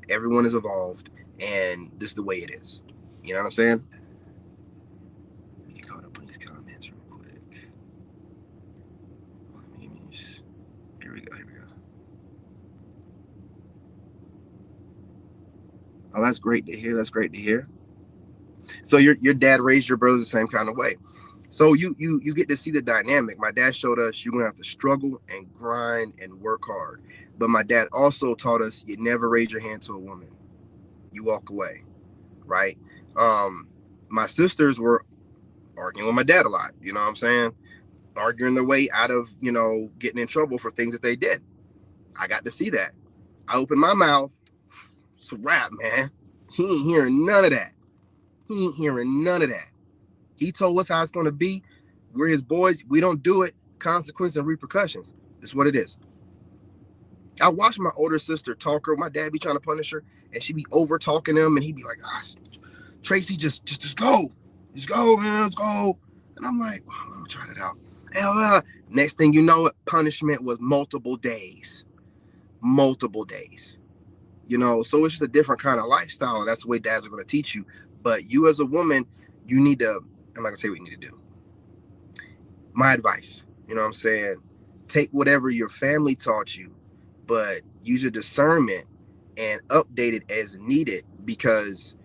everyone has evolved, and this is the way it is. You know what I'm saying? Let me get caught up on these comments real quick. Here we go. Oh, that's great to hear. So your dad raised your brothers the same kind of way. So you get to see the dynamic. My dad showed us you're gonna have to struggle and grind and work hard. But my dad also taught us you never raise your hand to a woman. You walk away, right? My sisters were arguing with my dad a lot. You know what I'm saying? Arguing their way out of getting in trouble for things that they did. I got to see that. I opened my mouth. It's a wrap, man. He ain't hearing none of that. He told us how it's going to be. We're his boys. We don't do it. Consequences and repercussions. That's what it is. I watched my older sister talk her. My dad be trying to punish her, and she be over talking him, and he'd be like, Tracy, just go. Just go, man. Let's go. And I'm like, I'm going to try that out. Next thing you know, punishment was multiple days. So it's just a different kind of lifestyle, and that's the way dads are going to teach you. But you as a woman, you need to, I'm not going to tell you what you need to do. My advice, you know what I'm saying? Take whatever your family taught you, but use your discernment and update it as needed, because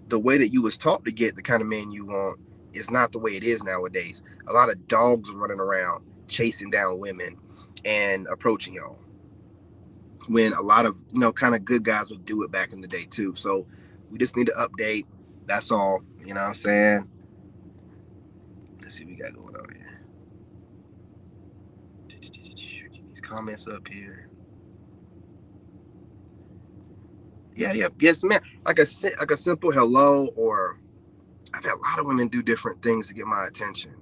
the way that you was taught to get the kind of man you want is not the way it is nowadays. A lot of dogs running around chasing down women and approaching y'all, when a lot of kind of good guys would do it back in the day too. So we just need to update. That's all. You know what I'm saying? Let's see what we got going on here. Get these comments up here. Yeah, yes, man. Like a simple hello, or I've had a lot of women do different things to get my attention.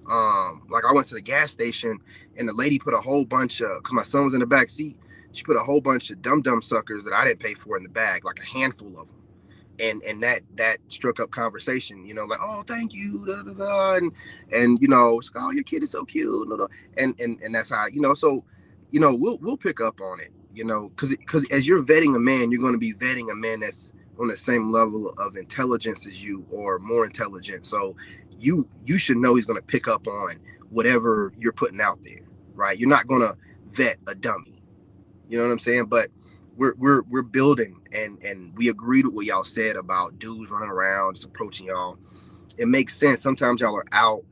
Like I went to the gas station and the lady put a whole bunch of, because my son was in the back seat, she put a whole bunch of dum suckers that I didn't pay for in the bag, like a handful of them. And that struck up conversation, like, oh, thank you, da, da, da, and it's like, oh, your kid is so cute, da, da. And that's how, so we'll pick up on it, because as you're vetting a man, you're going to be vetting a man that's on the same level of intelligence as you or more intelligent. So you should know he's going to pick up on whatever you're putting out there, right? You're not going to vet a dummy. You know what I'm saying? But we're building, and we agreed with what y'all said about dudes running around just approaching y'all. It makes sense. Sometimes y'all are out,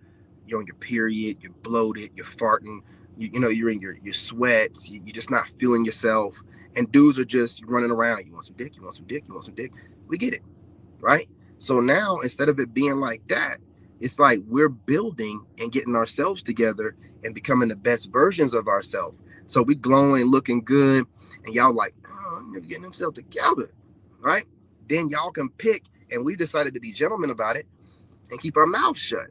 you're on your period, you're bloated, you're farting, you're in your sweats, you're just not feeling yourself, and dudes are just running around. You want some dick? You want some dick? You want some dick? We get it, right? So now instead of it being like that, it's like we're building and getting ourselves together and becoming the best versions of ourselves. So we glowing, looking good, and y'all like, oh, you're getting himself together, right? Then y'all can pick, and we decided to be gentlemen about it and keep our mouths shut.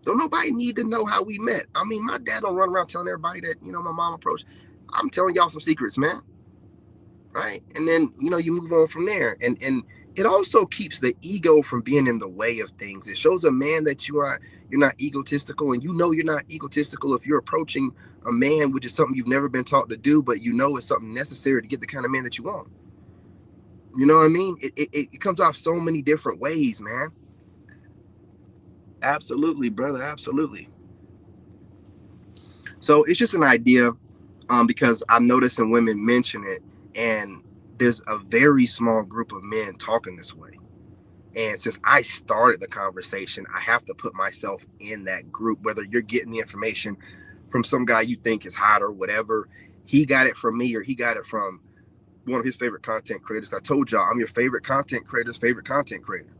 Don't nobody need to know how we met. I mean, my dad don't run around telling everybody that, my mom approached. I'm telling y'all some secrets, man. Right? And then, you move on from there. And it also keeps the ego from being in the way of things. It shows a man that you're not egotistical, and you're not egotistical if you're approaching a man, which is something you've never been taught to do, but it's something necessary to get the kind of man that you want. You know what I mean? It comes off so many different ways, man. Absolutely, brother. Absolutely. So it's just an idea, because I'm noticing women mention it, and there's a very small group of men talking this way. And since I started the conversation, I have to put myself in that group, whether you're getting the information from some guy you think is hot or whatever. He got it from me, or he got it from one of his favorite content creators. I told y'all, I'm your favorite content creator's favorite content creator.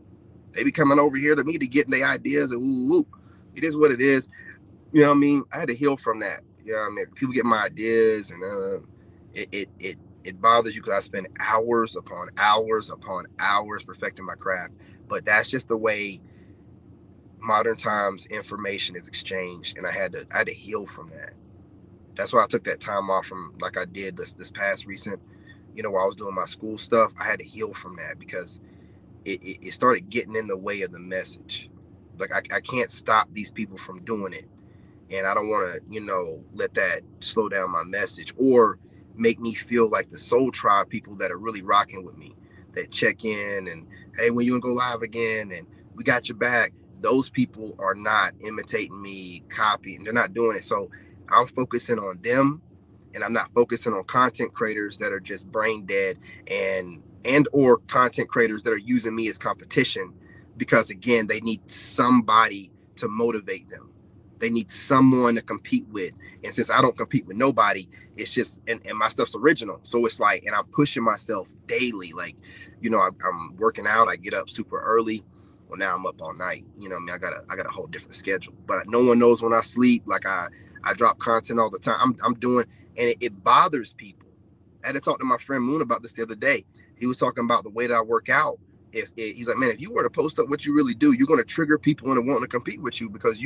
They be coming over here to me to get their ideas, and woo. It is what it is. You know what I mean? I had to heal from that. You know what I mean? People get my ideas, and it bothers you because I spend hours upon hours upon hours perfecting my craft. But that's just the way modern times information is exchanged, and I had to heal from that. That's why I took that time off from, like I did this past recent, while I was doing my school stuff. I had to heal from that because it started getting in the way of the message. Like I can't stop these people from doing it, and I don't want to let that slow down my message or make me feel like the Soul Tribe people that are really rocking with me, that check in and, hey, when you gonna go live again, and we got your back. Those people are not imitating me, copying. They're not doing it. So I'm focusing on them, and I'm not focusing on content creators that are just brain dead and or content creators that are using me as competition, because again, they need somebody to motivate them. They need someone to compete with. And since I don't compete with nobody, it's just, and my stuff's original. So it's like, and I'm pushing myself daily. Like, I'm working out. I get up super early. Well, now I'm up all night. I mean, I got a whole different schedule, but no one knows when I sleep. Like I drop content all the time. I'm doing, and it bothers people. I had to talk to my friend Moon about this the other day. He was talking about the way that I work out. He's like, man, if you were to post up what you really do, you're going to trigger people into wanting to compete with you, because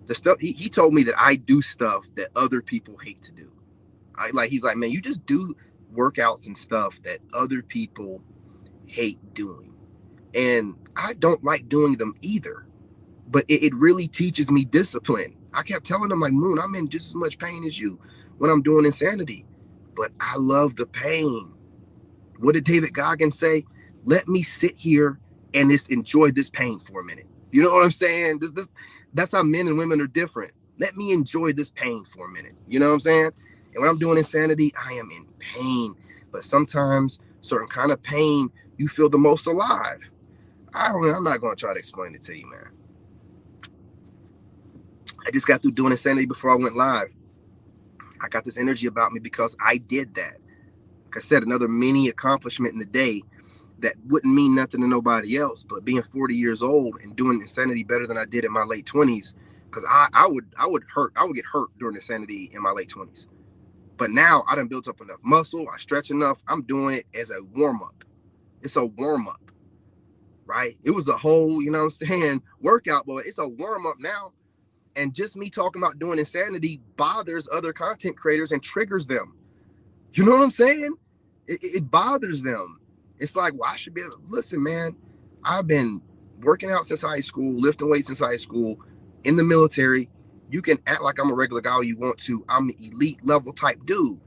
the stuff he told me that I do stuff that other people hate to do. He's like, man, you just do workouts and stuff that other people hate doing. And I don't like doing them either. But it really teaches me discipline. I kept telling him, like, Moon, I'm in just as much pain as you when I'm doing Insanity. But I love the pain. What did David Goggins say? Let me sit here and just enjoy this pain for a minute. You know what I'm saying? That's how men and women are different. Let me enjoy this pain for a minute. You know what I'm saying? And when I'm doing Insanity, I am in pain. But sometimes certain kind of pain, you feel the most alive. I'm not going to try to explain it to you, man. I just got through doing Insanity before I went live. I got this energy about me because I did that. Like I said, another mini accomplishment in the day that wouldn't mean nothing to nobody else, but being 40 years old and doing Insanity better than I did in my late 20s, because I would get hurt during Insanity in my late 20s. But now I done built up enough muscle, I stretch enough, I'm doing it as a warm-up. It's a warm-up, right? It was a whole, workout, but it's a warm-up now. And just me talking about doing insanity bothers other content creators and triggers them. You know what I'm saying? It bothers them. It's like, well, I should be able to listen, man. I've been working out since high school, lifting weights since high school, in the military. You can act like I'm a regular guy all you want to. I'm an elite level type dude.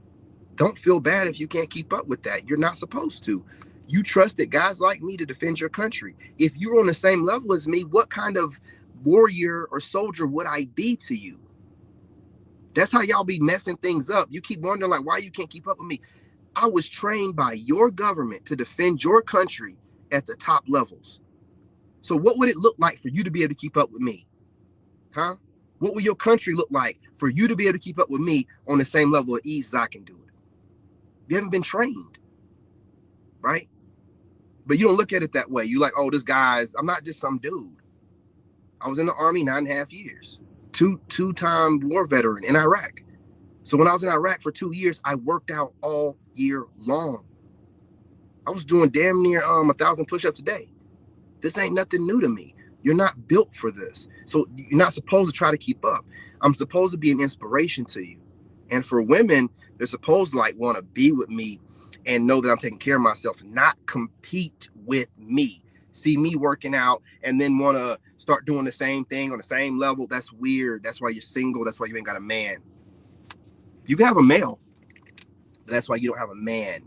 Don't feel bad if you can't keep up with that. You're not supposed to. You trusted guys like me to defend your country. If you're on the same level as me, what kind of warrior or soldier would I be to you? That's how y'all be messing things up. You keep wondering like why you can't keep up with me. I was trained by your government to defend your country at the top levels. So what would it look like for you to be able to keep up with me? Huh? What will your country look like for you to be able to keep up with me on the same level of ease as I can do it? You haven't been trained, right? But you don't look at it that way. You like, oh, I'm not just some dude. I was in the Army 9.5 years, two-time war veteran in Iraq. So when I was in Iraq for 2 years, I worked out all year long. I was doing damn near 1,000 push-ups a day. This ain't nothing new to me. You're not built for this. So you're not supposed to try to keep up. I'm supposed to be an inspiration to you. And for women, they're supposed to like want to be with me and know that I'm taking care of myself, not compete with me. See me working out and then want to start doing the same thing on the same level. That's weird. That's why you're single. That's why you ain't got a man. You can have a male, but that's why you don't have a man.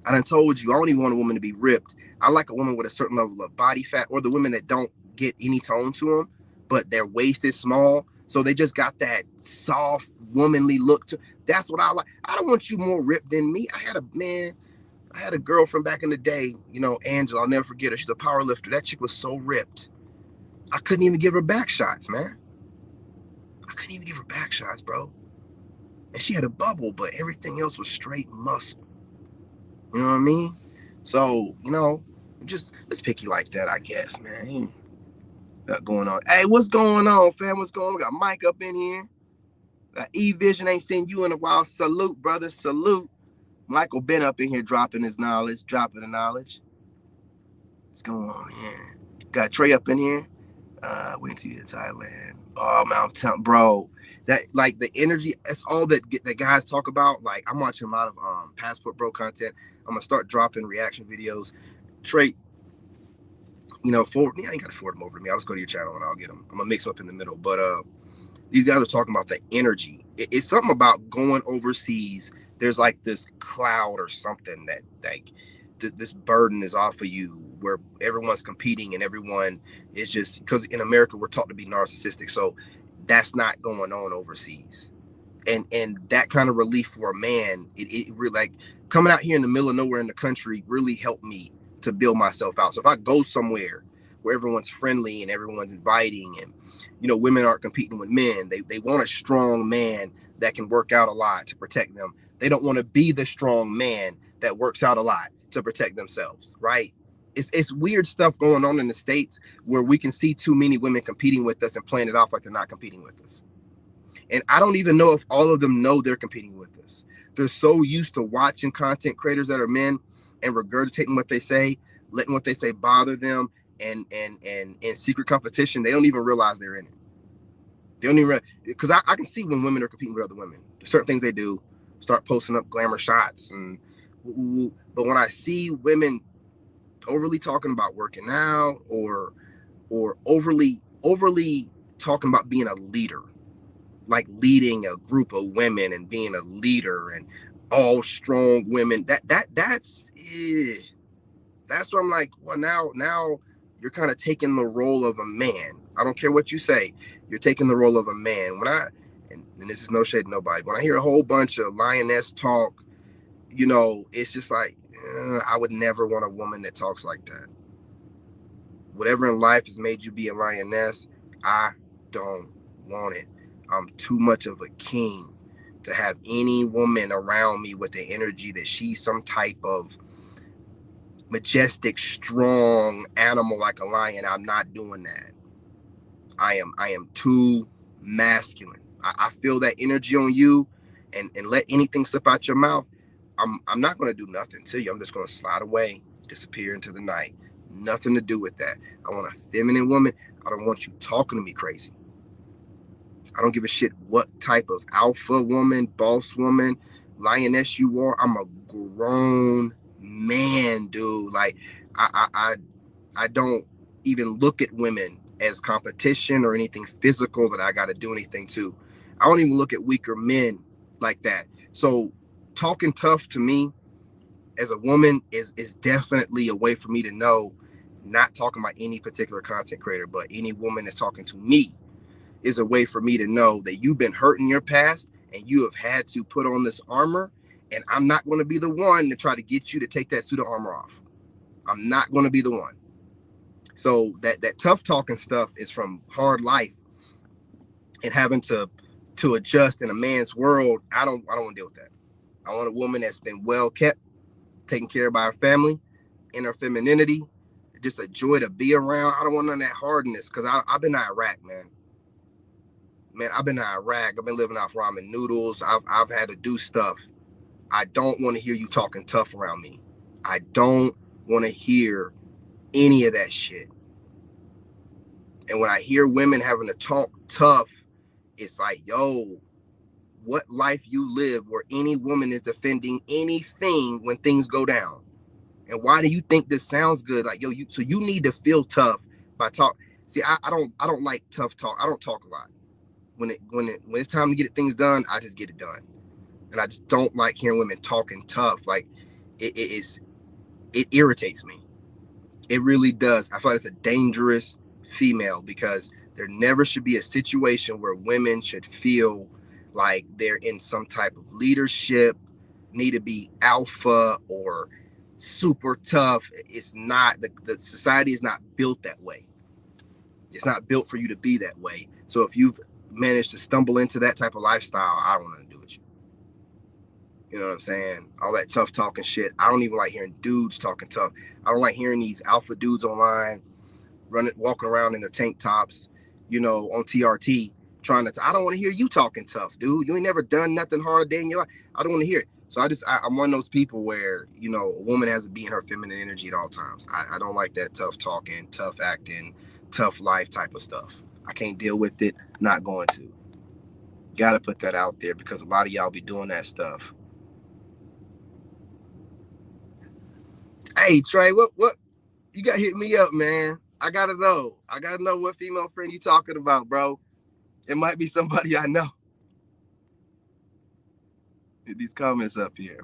I done told you, I don't even want a woman to be ripped. I like a woman with a certain level of body fat, or the women that don't get any tone to them, but their waist is small. So they just got that soft, womanly look to. That's what I like. I don't want you more ripped than me. I had a girlfriend back in the day, Angela, I'll never forget her. She's a power lifter. That chick was so ripped. I couldn't even give her back shots, man. I couldn't even give her back shots, bro. And she had a bubble, but everything else was straight muscle. You know what I mean? So, just picky like that, I guess, man. Got going on. Hey, what's going on, fam? What's going on? We got Mike up in here. Got E-Vision, ain't seen you in a while. Salute, brother. Salute. Michael been up in here dropping the knowledge. What's going on here? Got Trey up in here. Went to Thailand. Oh, man, I'm telling, bro. That, like, the energy, that's all that guys talk about. Like, I'm watching a lot of Passport Bro content. I'm going to start dropping reaction videos. Trey, I ain't got to forward them over to me. I'll just go to your channel and I'll get them. I'm going to mix them up in the middle. But these guys are talking about the energy. It's something about going overseas. There's like this cloud or something that like this burden is off of you, where everyone's competing and everyone is just, because in America we're taught to be narcissistic. So that's not going on overseas. And that kind of relief for a man, it really, like, coming out here in the middle of nowhere in the country really helped me to build myself out. So if I go somewhere where everyone's friendly and everyone's inviting and, women aren't competing with men, they want a strong man that can work out a lot to protect them. They don't want to be the strong man that works out a lot to protect themselves, right? It's weird stuff going on in the States where we can see too many women competing with us and playing it off like they're not competing with us. And I don't even know if all of them know they're competing with us. They're so used to watching content creators that are men and regurgitating what they say, letting what they say bother them, and in secret competition, they don't even realize they're in it. They don't even, because I can see when women are competing with other women. There's certain things they do, start posting up glamour shots, but when I see women overly talking about working out or overly talking about being a leader, like leading a group of women and being a leader and all strong women, that's where I'm like, well, now you're kind of taking the role of a man. I don't care what you say, you're taking the role of a man. And this is no shade to nobody, when I hear a whole bunch of lioness talk, it's just like, I would never want a woman that talks like that. Whatever in life has made you be a lioness, I don't want it. I'm too much of a king to have any woman around me with the energy that she's some type of majestic, strong animal like a lion. I'm not doing that. I am too masculine. I feel that energy on you, and let anything slip out your mouth. I'm not going to do nothing to you. I'm just going to slide away, disappear into the night. Nothing to do with that. I want a feminine woman. I don't want you talking to me crazy. I don't give a shit what type of alpha woman, boss woman, lioness you are. I'm a grown man, dude. Like I don't even look at women as competition or anything physical that I got to do anything to. I don't even look at weaker men like that. So talking tough to me as a woman is definitely a way for me to know, not talking about any particular content creator, but any woman that's talking to me is a way for me to know that you've been hurt in your past and you have had to put on this armor. And I'm not going to be the one to try to get you to take that suit of armor off. I'm not going to be the one. So that tough talking stuff is from hard life and having to adjust in a man's world. I don't want to deal with that. I want a woman that's been well kept, taken care of by her family, in her femininity, just a joy to be around. I don't want none of that hardness because I've been to Iraq, man. I've been to Iraq. I've been living off ramen noodles. I've had to do stuff. I don't want to hear you talking tough around me. I don't want to hear any of that shit. And when I hear women having to talk tough, it's like, yo, what life you live where any woman is defending anything when things go down? And why do you think this sounds good? Like, yo, so you need to feel tough by talk. See, I don't like tough talk. I don't talk a lot. When it's time to get things done, I just get it done. And I just don't like hearing women talking tough. Like it irritates me. It really does. I feel like it's a dangerous female because there never should be a situation where women should feel like they're in some type of leadership, need to be alpha or super tough. It's not, the society is not built that way. It's not built for you to be that way. So if you've managed to stumble into that type of lifestyle, I don't want to do with you. You know what I'm saying? All that tough talking shit. I don't even like hearing dudes talking tough. I don't like hearing these alpha dudes online walking around in their tank tops, on TRT trying to. I don't want to hear you talking tough, dude. You ain't never done nothing hard a day in your life. I don't want to hear it. So I'm one of those people where, a woman has to be in her feminine energy at all times. I don't like that tough talking, tough acting, tough life type of stuff. I can't deal with it. Not going to. Got to put that out there because a lot of y'all be doing that stuff. Hey, Trey, what you got to hit me up, man. I gotta know. I gotta know what female friend you talking about, bro. It might be somebody I know. Get these comments up here.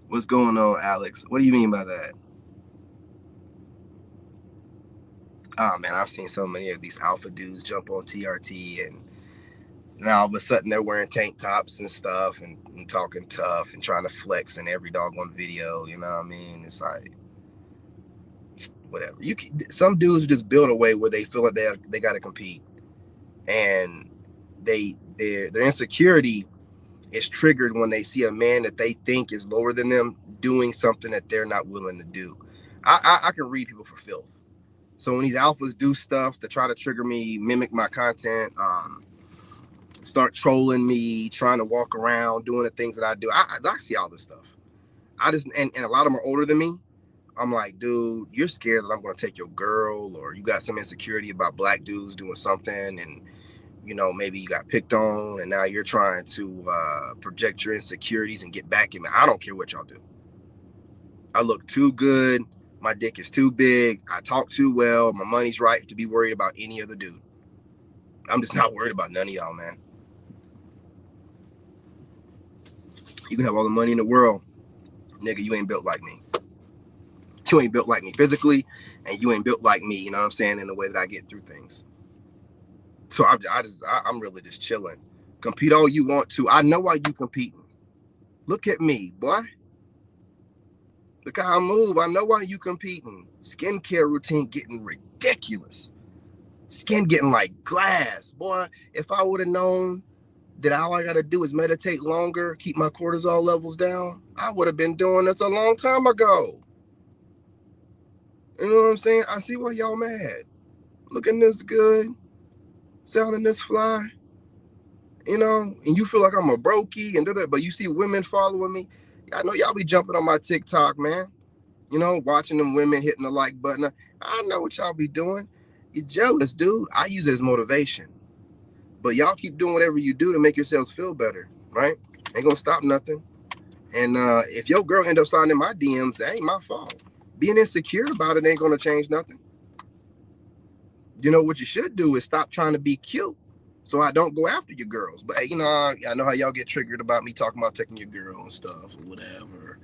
What's going on, Alex? What do you mean by that? Oh man, I've seen so many of these alpha dudes jump on TRT and now all of a sudden they're wearing tank tops and stuff and talking tough and trying to flex in every doggone video. You know what I mean? It's like whatever. Some dudes just build a way where they feel like they got to compete, and their insecurity is triggered when they see a man that they think is lower than them doing something that they're not willing to do. I can read people for filth. So when these alphas do stuff to try to trigger me, mimic my content, start trolling me, trying to walk around, doing the things that I do, I see all this stuff. And a lot of them are older than me. I'm like, dude, you're scared that I'm going to take your girl, or you got some insecurity about black dudes doing something, and maybe you got picked on, and now you're trying to project your insecurities and get back at me. I don't care what y'all do. I look too good. My dick is too big. I talk too well. My money's right to be worried about any other dude. I'm just not worried about none of y'all, man. You can have all the money in the world. Nigga, you ain't built like me. You ain't built like me physically, and you ain't built like me, you know what I'm saying, in the way that I get through things. So I'm really just chilling. Compete all you want to. I know why you competing. Look at me, boy. Look how I move. I know why you competing. Skincare routine getting ridiculous. Skin getting like glass, boy. If I would have known that all I got to do is meditate longer, keep my cortisol levels down, I would have been doing this a long time ago. You know what I'm saying? I see why y'all mad. Looking this good, sounding this fly, and you feel like I'm a brokey and do that, but you see women following me. I know y'all be jumping on my TikTok, man. Watching them women hitting the like button. I know what y'all be doing. You're jealous, dude. I use it as motivation. But y'all keep doing whatever you do to make yourselves feel better, right? Ain't gonna stop nothing. And if your girl end up signing my DMs, that ain't my fault. Being insecure about it ain't gonna change nothing. You know what you should do is stop trying to be cute, so I don't go after your girls. But you know, I know how y'all get triggered about me talking about taking your girl and stuff or whatever.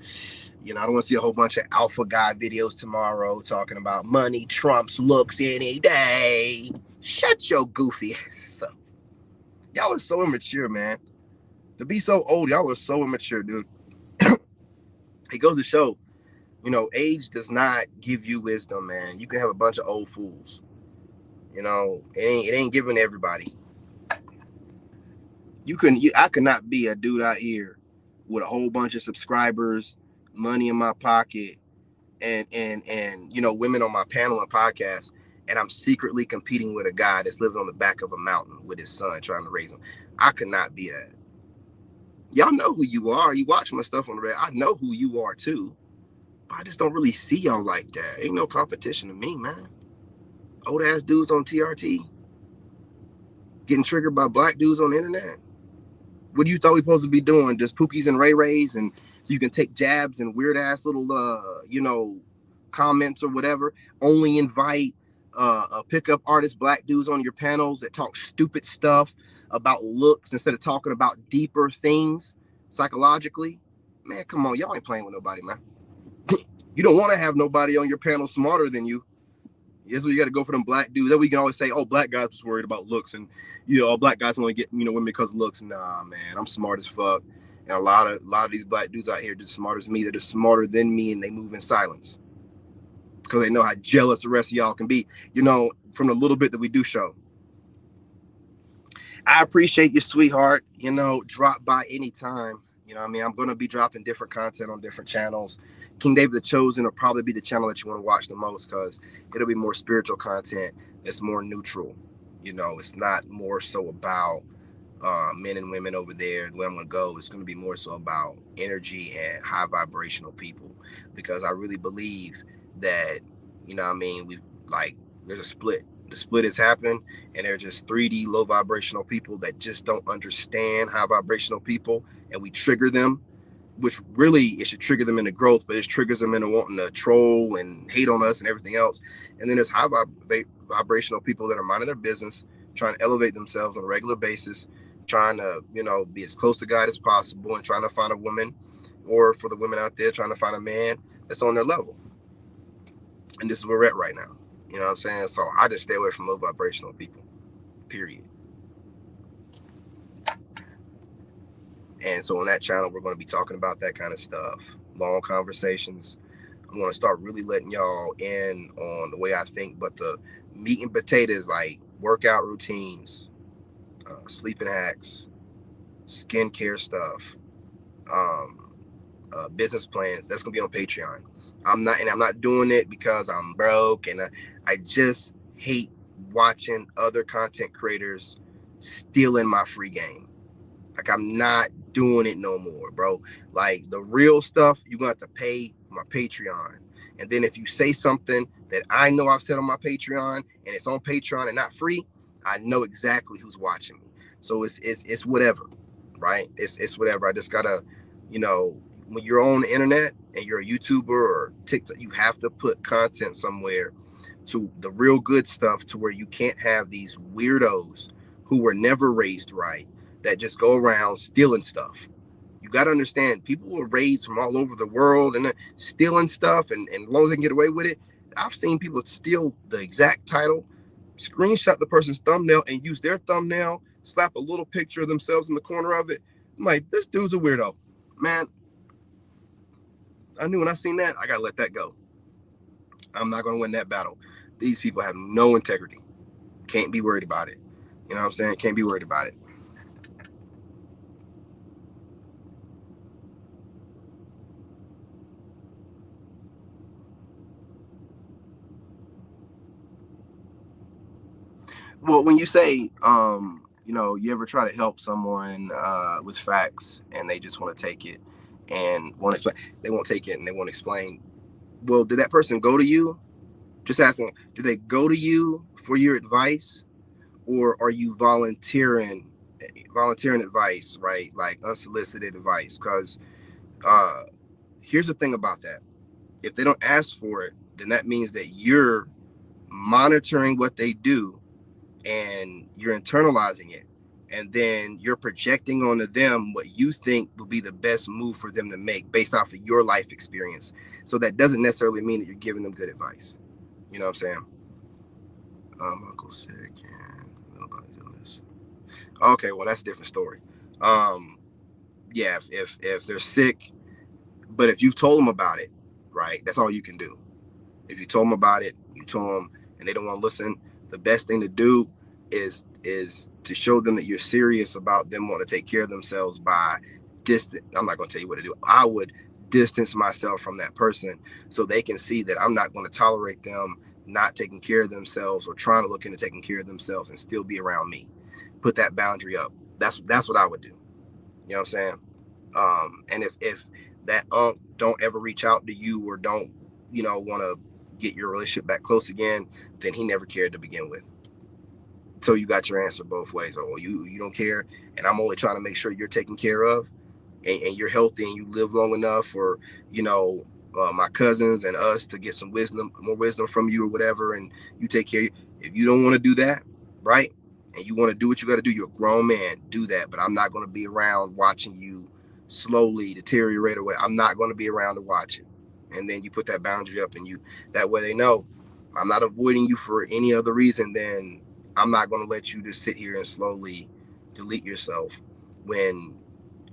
You know, I don't want to see a whole bunch of alpha guy videos tomorrow talking about money trumps looks any day. Shut your goofy ass up. Y'all are so immature, man. To be so old, y'all are so immature, dude. It goes to show, you know, age does not give you wisdom, man. You can have a bunch of old fools. You know, it ain't given to everybody. I could not be a dude out here with a whole bunch of subscribers, money in my pocket, and you know, women on my panel and podcast, and I'm secretly competing with a guy that's living on the back of a mountain with his son trying to raise him. I could not be that. Y'all know who you are. You watch my stuff on the red. I know who you are too. But I just don't really see y'all like that. Ain't no competition to me, man. Old ass dudes on TRT getting triggered by black dudes on the internet. What do you thought we supposed to be doing? Just Pookies and Ray Rays, and so you can take jabs and weird ass little you know, comments or whatever. Only invite pickup artist black dudes on your panels that talk stupid stuff about looks instead of talking about deeper things psychologically. Man, come on, y'all ain't playing with nobody, man. You don't want to have nobody on your panel smarter than you. Yes, we got to go for them black dudes. That we can always say, oh, black guys was worried about looks, and you know, black guys only get, you know, women because of looks. Nah, man, I'm smart as fuck, and a lot of these black dudes out here are just smart as me. They're just smarter than me, and they move in silence because they know how jealous the rest of y'all can be. You know, from the little bit that we do show. I appreciate you, sweetheart. You know, drop by anytime. You know what I mean? I'm going to be dropping different content on different channels. King David the Chosen will probably be the channel that you want to watch the most because it'll be more spiritual content. It's more neutral. You know, it's not more so about men and women over there. The way I'm going to go, it's going to be more so about energy and high vibrational people because I really believe that, you know what I mean, we like, there's a split. The split has happened, and they're just 3D low vibrational people that just don't understand high vibrational people, and we trigger them, which really it should trigger them into growth, but it triggers them into wanting to troll and hate on us and everything else. And then there's high vibrational people that are minding their business, trying to elevate themselves on a regular basis, trying to, you know, be as close to God as possible, and trying to find a woman, or for the women out there, trying to find a man that's on their level. And this is where we're at right now. You know what I'm saying? So I just stay away from low vibrational people, period. And so on that channel, we're going to be talking about that kind of stuff, long conversations. I'm going to start really letting y'all in on the way I think, but the meat and potatoes, like workout routines, sleeping hacks, skincare stuff, um, business plans, that's going to be on Patreon. I'm not doing it because I'm broke, and I just hate watching other content creators stealing my free game. Like, I'm not doing it no more, bro. Like, the real stuff, you're gonna have to pay my Patreon. And then if you say something that I know I've said on my Patreon and it's on Patreon and not free, I know exactly who's watching me. So it's whatever, right? It's whatever. I just gotta, you know, when you're on the internet and you're a YouTuber or TikTok, you have to put content somewhere to the real good stuff, to where you can't have these weirdos who were never raised right that just go around stealing stuff. You got to understand, people are raised from all over the world and stealing stuff, and as long as they can get away with it. I've seen people steal the exact title, screenshot the person's thumbnail, and use their thumbnail, slap a little picture of themselves in the corner of it. I'm like, this dude's a weirdo. Man, I knew when I seen that, I got to let that go. I'm not going to win that battle. These people have no integrity. Can't be worried about it. You know what I'm saying? Can't be worried about it. Well, when you say, you know, you ever try to help someone with facts and they just want to take it and won't explain, they won't take it and they won't explain. Well, did that person go to you? Just asking, do they go to you for your advice, or are you volunteering advice, right? Like unsolicited advice? Because uh, here's the thing about that: if they don't ask for it, then that means that you're monitoring what they do and you're internalizing it, and then you're projecting onto them what you think will be the best move for them to make based off of your life experience. So that doesn't necessarily mean that you're giving them good advice. You know what I'm saying? Uncle sick and nobody's illness. Okay, well that's a different story. Um, yeah, if they're sick, but if you've told them about it, right, that's all you can do. If you told them about it, you told them, and they don't want to listen, the best thing to do is to show them that you're serious about them wanting to take care of themselves by distant. I'm not going to tell you what to do. I would distance myself from that person so they can see that I'm not going to tolerate them not taking care of themselves or trying to look into taking care of themselves and still be around me. Put that boundary up. That's what I would do. You know what I'm saying? And if that don't ever reach out to you or don't, want to get your relationship back close again, then he never cared to begin with. So you got your answer both ways. Oh, you don't care, and I'm only trying to make sure you're taken care of, and you're healthy, and you live long enough for, my cousins and us to get some more wisdom from you or whatever, and you take care. If you don't want to do that, right, and you want to do what you got to do, you're a grown man. Do that, but I'm not going to be around watching you slowly deteriorate away. I'm not going to be around to watch it. And then you put that boundary up, and you that way they know I'm not avoiding you for any other reason than I'm not going to let you just sit here and slowly delete yourself when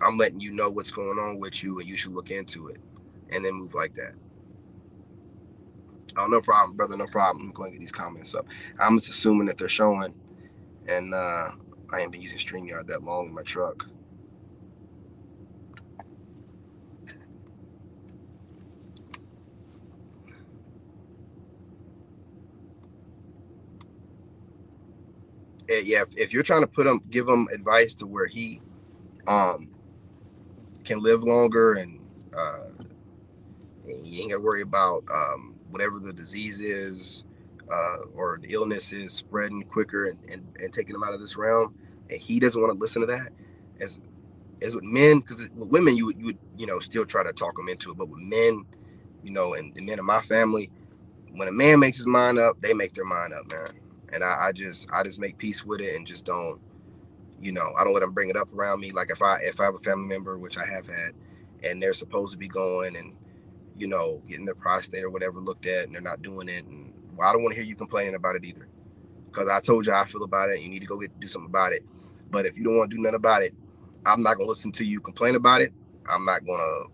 I'm letting you know what's going on with you and you should look into it and then move like that. Oh, no problem, brother. No problem. I'm going to get these comments up. I'm just assuming that they're showing, and I ain't been using StreamYard that long in my truck. Yeah, if you're trying to give him advice to where he um can live longer and you ain't got to worry about whatever the disease is or the illness is spreading quicker and taking them out of this realm. And he doesn't want to listen to that. As as with men, because with women you would still try to talk them into it, but with men, and the men in my family, when a man makes his mind up, they make their mind up, man. And I just make peace with it and just don't. I don't let them bring it up around me. Like if I have a family member, which I have had, and they're supposed to be going and getting their prostate or whatever looked at, and they're not doing it. And well, I don't want to hear you complaining about it either, because I told you how I feel about it. And you need to go do something about it. But if you don't want to do nothing about it, I'm not gonna listen to you complain about it. I'm not gonna,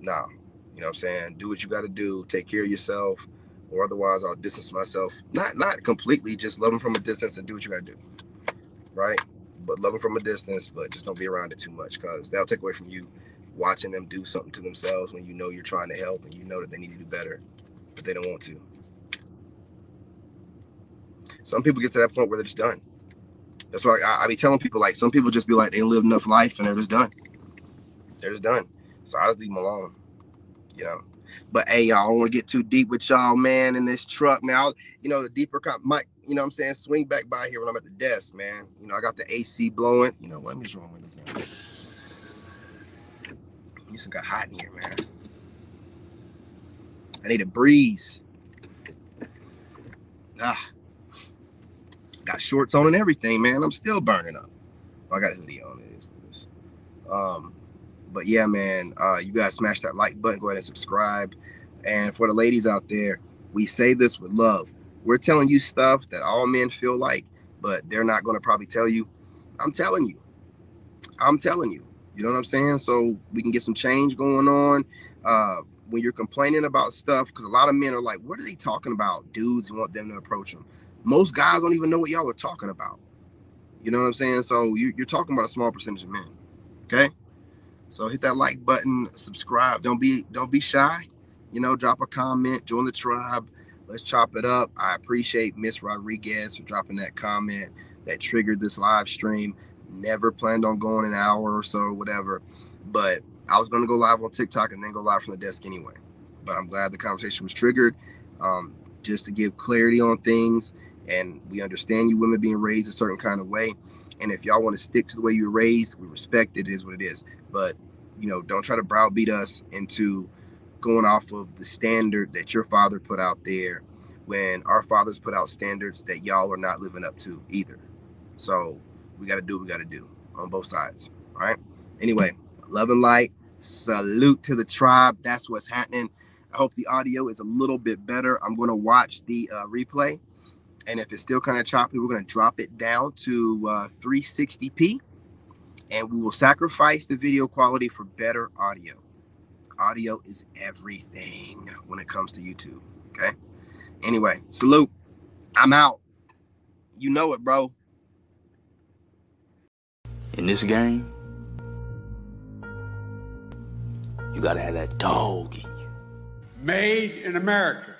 nah. You know what I'm saying? Do what you got to do. Take care of yourself, or otherwise I'll distance myself. Not completely, just love them from a distance and do what you got to do, right? But love them from a distance, but just don't be around it too much, because that'll take away from you watching them do something to themselves when you know you're trying to help and you know that they need to do better, but they don't want to. Some people get to that point where they're just done. That's why I be telling people, like, some people just be like, they live enough life and they're just done. They're just done. So I just leave them alone, you know. But hey, y'all, I don't want to get too deep with y'all, man, in this truck, man. The deeper might, what I'm saying, swing back by here when I'm at the desk, man. I got the AC blowing. What? Let me just roll windows down. It got hot in here, man. I need a breeze. Ah, got shorts on and everything, man. I'm still burning up. I got a hoodie on. It is what it is. But yeah, man, you guys smash that like button. Go ahead and subscribe. And for the ladies out there, we say this with love. We're telling you stuff that all men feel like, but they're not going to probably tell you. I'm telling you. I'm telling you. You know what I'm saying? So we can get some change going on. When you're complaining about stuff, because a lot of men are like, what are they talking about? Dudes want them to approach them. Most guys don't even know what y'all are talking about. You know what I'm saying? So you're talking about a small percentage of men. Okay? So hit that like button, subscribe. Don't be shy. Drop a comment, join the tribe. Let's chop it up. I appreciate Miss Rodriguez for dropping that comment that triggered this live stream. Never planned on going an hour or so or whatever, but I was going to go live on TikTok and then go live from the desk anyway. but I'm glad the conversation was triggered, just to give clarity on things. And we understand you women being raised a certain kind of way. And if y'all want to stick to the way you were raised, we respect it. It is what it is. But, don't try to browbeat us into going off of the standard that your father put out there when our fathers put out standards that y'all are not living up to either. So we got to do what we got to do on both sides. All right. Anyway, love and light. Salute to the tribe. That's what's happening. I hope the audio is a little bit better. I'm going to watch the replay. And if it's still kind of choppy, we're going to drop it down to 360p. And we will sacrifice the video quality for better audio. Audio is everything when it comes to YouTube. Okay. Anyway, salute. I'm out. You know it, bro. In this game, you gotta have that dog in you. Made in America.